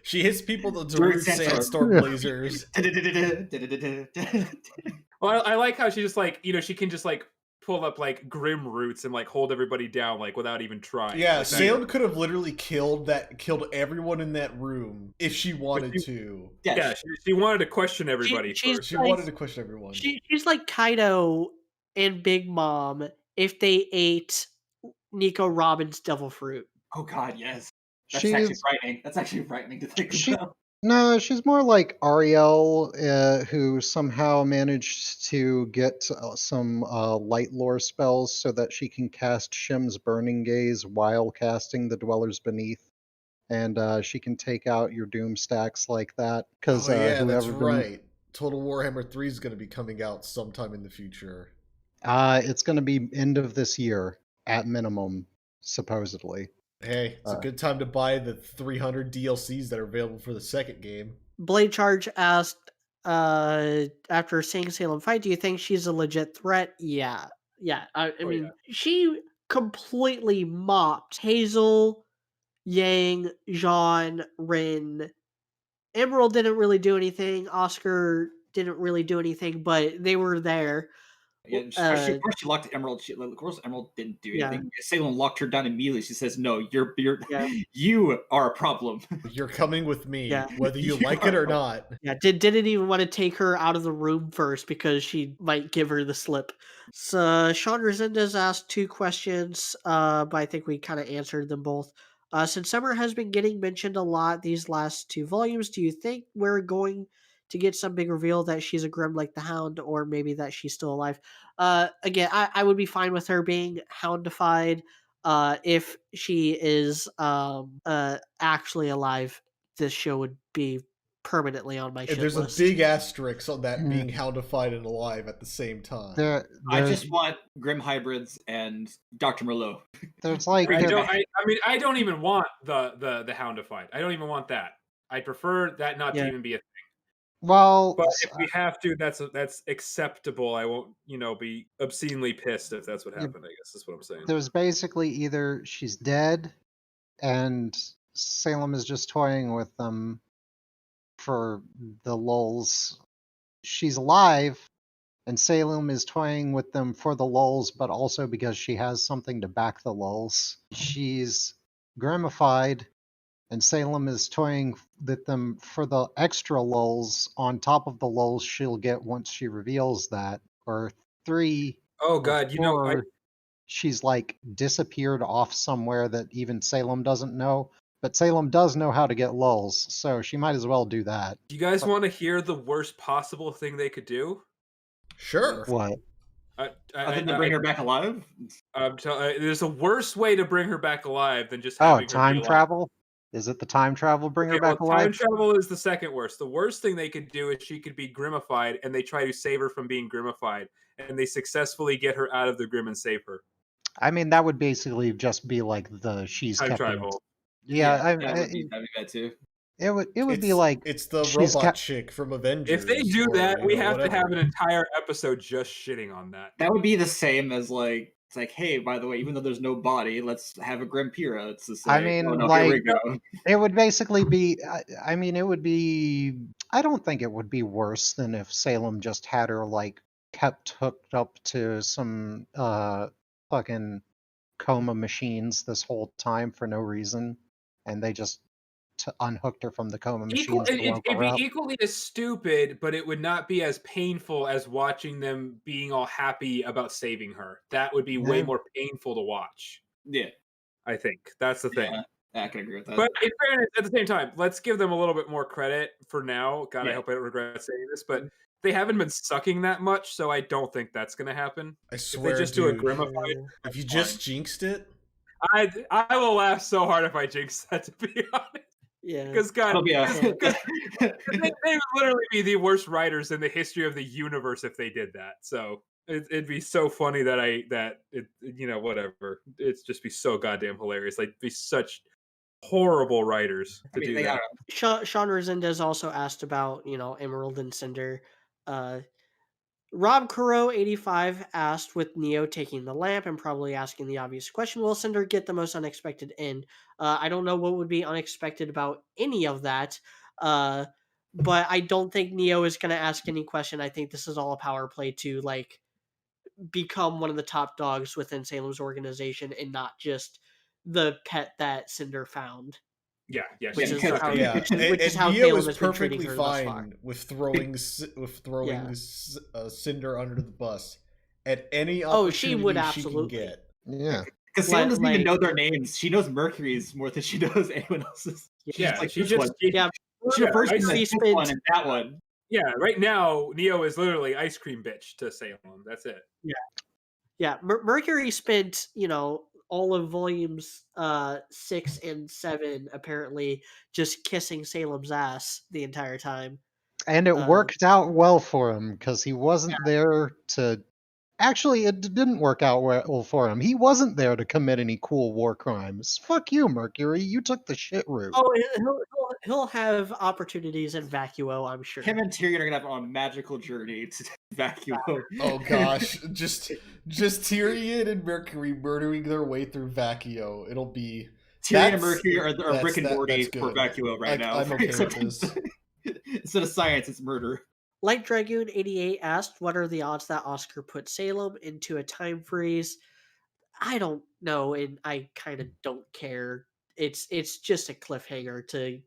she hits people with the Darude Darude Sandstorm. Sandstorm lasers. well, I like how she just like she can just like pull up like grim roots and like hold everybody down like without even trying. Yeah, like, Salem could have literally killed everyone in that room if she wanted to. Yeah, she wanted to question everybody she's first. She like- wanted to question everyone. She's like Kaido and Big Mom if they ate Nico Robin's devil fruit. Oh God, yes. That's She actually is- frightening. That's actually frightening to think She- about. No, she's more like Ariel, who somehow managed to get some light lore spells so that she can cast Shim's Burning Gaze while casting the Dwellers Beneath. And she can take out your Doom stacks like that. Because Oh yeah, that's whoever right. Total Warhammer 3 is going to be coming out sometime in the future. It's going to be end of this year at minimum, supposedly. Hey, it's a good time to buy the 300 DLCs that are available for the second game. Blade Charge asked, after seeing Salem fight, do you think she's a legit threat? Yeah. I mean, she completely mopped Hazel, Yang, Jean, Rin. Emerald didn't really do anything. Oscar didn't really do anything, but they were there. Yeah, of course she locked Emerald. Of course, Emerald didn't do anything. Salem locked her down immediately. She says, "No, you are a problem. You're coming with me, whether you like it or not." Yeah, didn't even want to take her out of the room first because she might give her the slip. So Sean Resendez asked 2 questions, but I think we kind of answered them both. Since Summer has been getting mentioned a lot these last 2 volumes, do you think we're going to get some big reveal that she's a Grim like the Hound, or maybe that she's still alive? Again, I would be fine with her being houndified if she is actually alive. This show would be permanently on my shit There's list. a big asterisk on that being houndified and alive at the same time. I just want Grim hybrids and Dr. Merlot. There's like I don't even want the houndified. I don't even want that. I prefer that not to even be a thing. Well, but if we have to, that's acceptable. I won't, be obscenely pissed if that's what happened. I guess that's what I'm saying. There's basically either she's dead, and Salem is just toying with them for the lulz. She's alive, and Salem is toying with them for the lulz, but also because she has something to back the lulz. She's grimified, and Salem is toying with them for the extra lulz on top of the lulz she'll get once she reveals that. Or 3. Oh God, she's like disappeared off somewhere that even Salem doesn't know. But Salem does know how to get lulz, so she might as well do that. Do you guys want to hear the worst possible thing they could do? Sure. What? I think they bring her back alive? There's a worse way to bring her back alive than just having her time travel? Is it the time travel bring her back alive? Time travel is the second worst. The worst thing they could do is she could be grimified, and they try to save her from being grimified, and they successfully get her out of the grim and save her. I mean, that would basically just be like she's time kept travel. Yeah, that'd be bad too. It would be like it's the robot chick from Avengers. If they do that, we have to have an entire episode just shitting on that. That would be the same as it's like, hey, by the way, even though there's no body, let's have a Grimpira. It's the same. I mean, it would basically be. It would be. I don't think it would be worse than if Salem just had her kept hooked up to some fucking coma machines this whole time for no reason, and they just unhooked her from the coma machines. It'd be equally as stupid, but it would not be as painful as watching them being all happy about saving her. That would be way more painful to watch. Yeah, I think that's the thing. I can agree with that. But in fairness, at the same time, let's give them a little bit more credit for now. God, I hope I don't regret saying this, but they haven't been sucking that much, so I don't think that's going to happen. I swear, if they just do a grimified, if you just jinxed it, I will laugh so hard if I jinx that, to be honest. Yeah, because God, they would literally be the worst writers in the history of the universe if they did that. So it'd be so funny whatever. It'd just be so goddamn hilarious. Be such horrible writers to do that. Sean Resendez also asked about Emerald and Cinder. Rob Caro 85 asked, with Neo taking the lamp and probably asking the obvious question, will Cinder get the most unexpected end? I don't know what would be unexpected about any of that, but I don't think Neo is going to ask any question. I think this is all a power play to become one of the top dogs within Salem's organization and not just the pet that Cinder found. Yeah, which is how Neo is perfectly fine with throwing Cinder under the bus at any opportunity she can get. Yeah, because Salem doesn't even know their names. She knows Mercury's more than she knows anyone else's. Yeah, Should have first Ice been Cream this spent- one and that one. Yeah, right now Neo is literally ice cream bitch to Salem. That's it. Yeah, Mercury spent, all of volumes 6 and 7 apparently just kissing Salem's ass the entire time. And it worked out well for him because he wasn't there to. Actually, it didn't work out well for him. He wasn't there to commit any cool war crimes. Fuck you, Mercury. You took the shit route. Oh, he'll have opportunities in Vacuo, I'm sure. Him and Tyrion are gonna have on a magical journey to Vacuo. Oh gosh, just Tyrion and Mercury murdering their way through Vacuo. It'll be Tyrion and Mercury are Rick and that's Morty good. for Vacuo right now. I'm okay with this. Instead of science, it's murder. Light Dragoon 88 asked, "What are the odds that Oscar put Salem into a time freeze?" I don't know, and I kind of don't care. It's just a cliffhanger to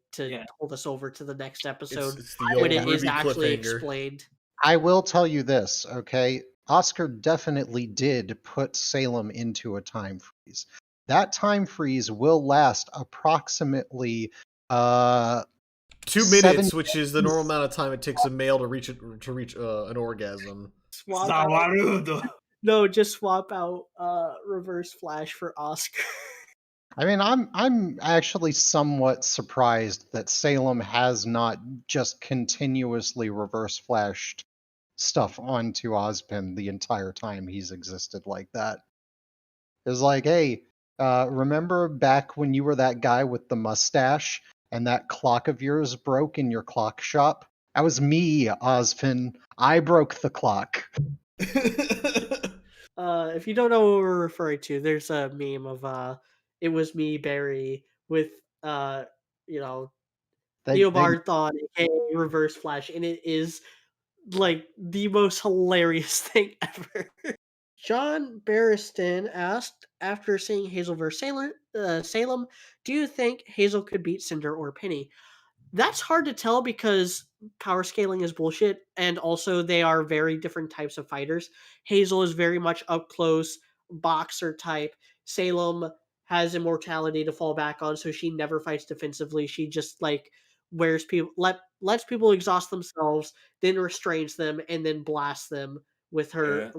hold us over to the next episode It's the when old it is RWBY actually cliffhanger. explained. I will tell you this, okay? Oscar definitely did put Salem into a time freeze. That time freeze will last approximately 2 7 minutes, which is the normal amount of time it takes a male to reach an orgasm. Swap out, no, just swap out Reverse Flash for Oscar. I mean, I'm actually somewhat surprised that Salem has not just continuously reverse flashed stuff onto Ozpin the entire time he's existed like that. It's like, hey, remember back when you were that guy with the mustache and that clock of yours broke in your clock shop? That was me, Ozpin. I broke the clock. If you don't know what we're referring to, there's a meme of it was me, Barry, with Neobard Thawne, aka Reverse Flash, and it is like the most hilarious thing ever. John Barriston asked, after seeing Hazel vs. Salem, do you think Hazel could beat Cinder or Penny? That's hard to tell because power scaling is bullshit, and also they are very different types of fighters. Hazel is very much up close, boxer type. Salem has immortality to fall back on, so she never fights defensively. She just like wears people, lets people exhaust themselves, then restrains them, and then blasts them with her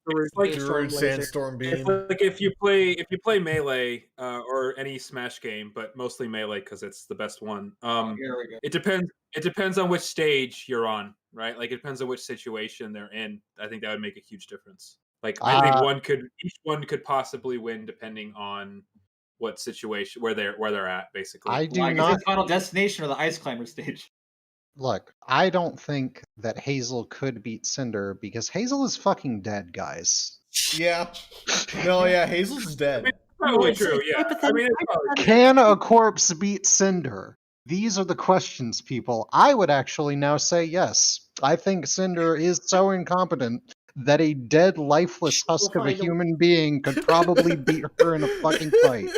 It's like Druid Sandstorm It's Beam. like if you play melee or any Smash game, but mostly melee because it's the best one. Here we go. It depends on which stage you're on, right? Like it depends on which situation they're in. I think that would make a huge difference. Like I think each one could possibly win depending on what situation where they're at, basically. I do Like, not. is it Final Destination or the Ice Climber stage? Look, I don't think that Hazel could beat Cinder because Hazel is fucking dead, guys. Yeah. No, yeah, Hazel's dead. Probably it's true. Yeah. I mean, it's probably Can a corpse beat Cinder? These are the questions, people. I would actually now say yes. I think Cinder is so incompetent that a dead, lifeless husk of a human being could probably beat her in a fucking fight.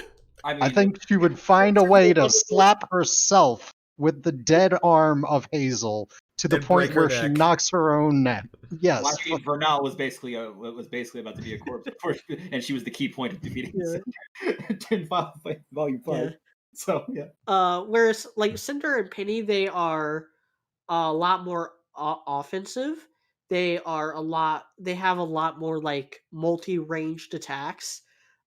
I think she would find a way to slap herself with the dead arm of Hazel to the And point break her where she neck. knocks her own neck. Yes. Well, actually, Vernal was basically about to be a corpse, and she was the key point of defeating Cinder in Volume 5. Yeah. So yeah. Whereas like Cinder and Penny, they are a lot more offensive. They have a lot more like multi-ranged attacks.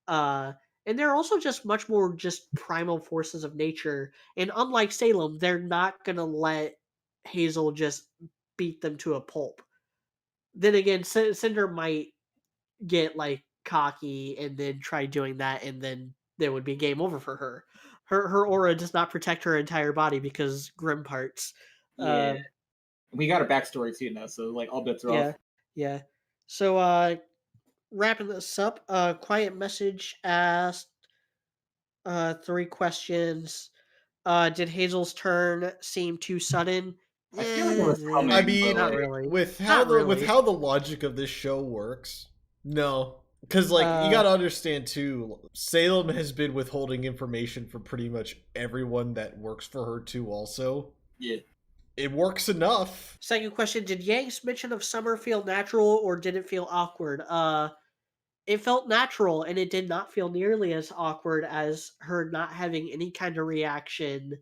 And they're also just much more just primal forces of nature. And unlike Salem, they're not gonna let Hazel just beat them to a pulp. Then again, Cinder might get like cocky and then try doing that, and then there would be game over for her. Her aura does not protect her entire body because Grim parts. Yeah. We got her backstory too now, so like all bets are off. Yeah. So wrapping this up, Quiet Message asked 3 questions. Did Hazel's turn seem too sudden? I feel like it was coming. I mean, not really. with how the logic of this show works, no. Because, like, you gotta understand, too, Salem has been withholding information from pretty much everyone that works for her, too, also. Yeah. It works enough. Second question, did Yang's mention of Summer feel natural or did it feel awkward? It felt natural, and it did not feel nearly as awkward as her not having any kind of reaction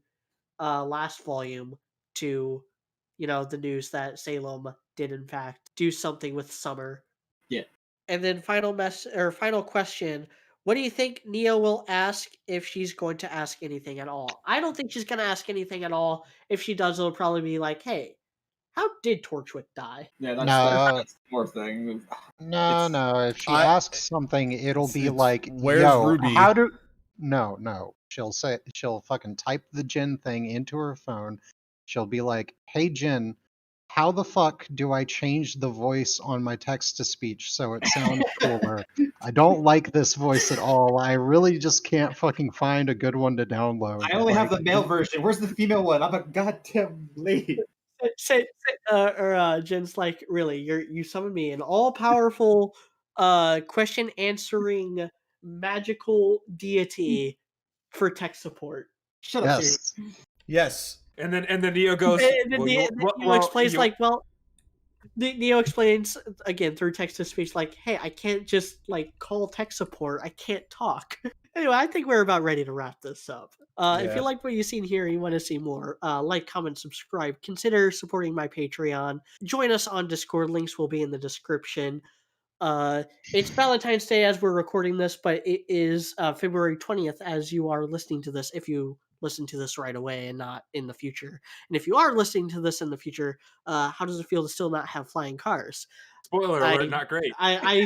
last volume to, the news that Salem did in fact do something with Summer. Yeah. And then final question: what do you think Neo will ask if she's going to ask anything at all? I don't think she's going to ask anything at all. If she does, it'll probably be like, "Hey, how did Torchwick die?" Yeah, that's No, more thing. no. If she I asks something, it'll be it's like, where's "Yo, Ruby? how do?" No. She'll fucking type the Jin thing into her phone. She'll be like, "Hey Jin, how the fuck do I change the voice on my text to speech so it sounds cooler? I don't like this voice at all. I really just can't fucking find a good one to download." I only have Like, the male version. Where's the female one? I'm a goddamn lady. Jen's like, really, you summoned me an all powerful, question answering magical deity for tech support. Shut up, Siri. yes. Yes. And then Neo goes, And then well, Neo explains Neo explains again through text to speech, like, "Hey, I can't just like call tech support. I can't talk." Anyway, I think we're about ready to wrap this up. If Yeah. you like what you've seen here and you want to see more, like, comment, subscribe. Consider supporting my Patreon. Join us on Discord. Links will be in the description. It's Valentine's Day as we're recording this, but it is February 20th as you are listening to this, if you listen to this right away and not in the future. And if you are listening to this in the future, how does it feel to still not have flying cars? spoiler I alert, not great. I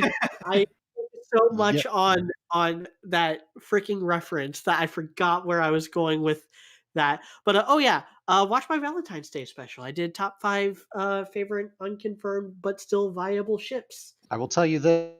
focused so much Yep. on that freaking reference that I forgot where I was going with that. But oh yeah, watch my Valentine's Day special. I did top 5 favorite unconfirmed but still viable ships. I will tell you this.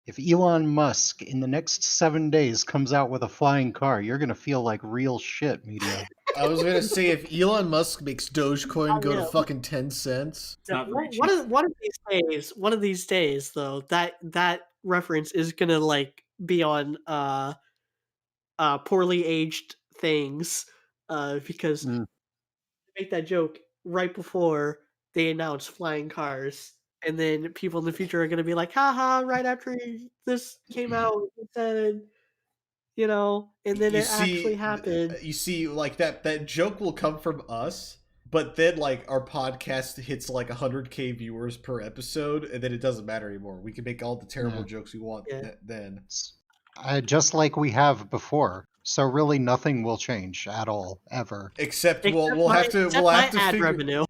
If Elon Musk in the next 7 days comes out with a flying car, you're going to feel like real shit, media. I was gonna say if Elon Musk makes Dogecoin go to know. fucking 10 cents. It's not very cheap. One of these days though, that reference is gonna like be on poorly aged things, because Mm. they make that joke right before they announce flying cars, and then people in the future are gonna be like, haha, right after this came out, he said, and then it actually happened. You see, like that joke will come from us, but then like our podcast hits like 100K viewers per episode, and then it doesn't matter anymore. We can make all the terrible Yeah. jokes we want then. Just like we have before. So really nothing will change at all, ever. Except we'll Except have my to ad figure. revenue.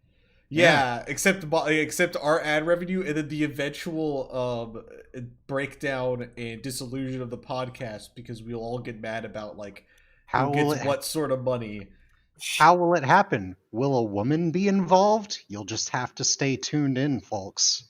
Yeah, except our ad revenue and then the eventual breakdown and dissolution of the podcast because we'll all get mad about like How who will gets it what sort of money. How will it happen? Will a woman be involved? You'll just have to stay tuned in, folks.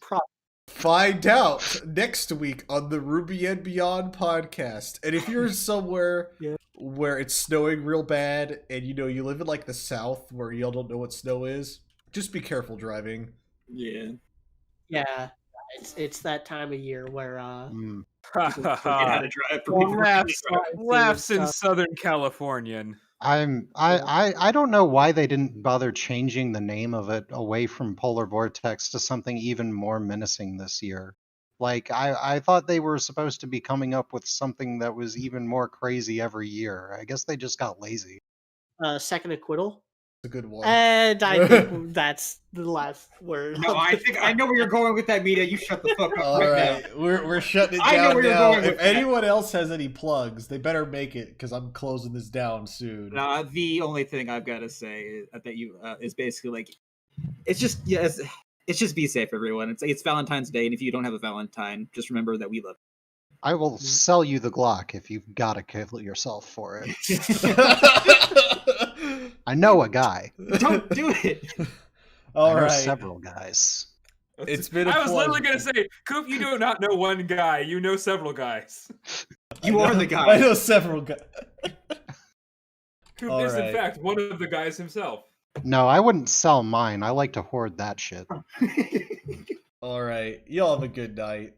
Find out next week on the RWBY and Beyond podcast. And if you're somewhere where it's snowing real bad and you live in like the South where y'all don't know what snow is, just be careful driving. Yeah. Yeah, it's that time of year where Forget how to drive for people. Laughs in Southern Californian. I don't know why they didn't bother changing the name of it away from Polar Vortex to something even more menacing this year. Like I thought they were supposed to be coming up with something that was even more crazy every year. I guess they just got lazy. Second acquittal. A good one. And I think that's the last word. No, I know where you're going with that, media. You shut the fuck up All right, now. we're shutting it I know down where you're now. going If with that. anyone else has any plugs, they better make it because I'm closing this down soon. The only thing I've got to say is basically like, it's just it's just be safe, everyone. It's Valentine's Day, and if you don't have a Valentine, just remember that we love I will sell you the Glock if you've got to kill yourself for it. I know a guy. you. Don't do it. All I know right. several guys. It's been a I was literally pleasure. going to say, Coop, you do not know one guy. You know several guys. You are the I guy. know several guys. Coop All is, in right. fact, one of the guys himself. No, I wouldn't sell mine. I like to hoard that shit. All right. Y'all have a good night.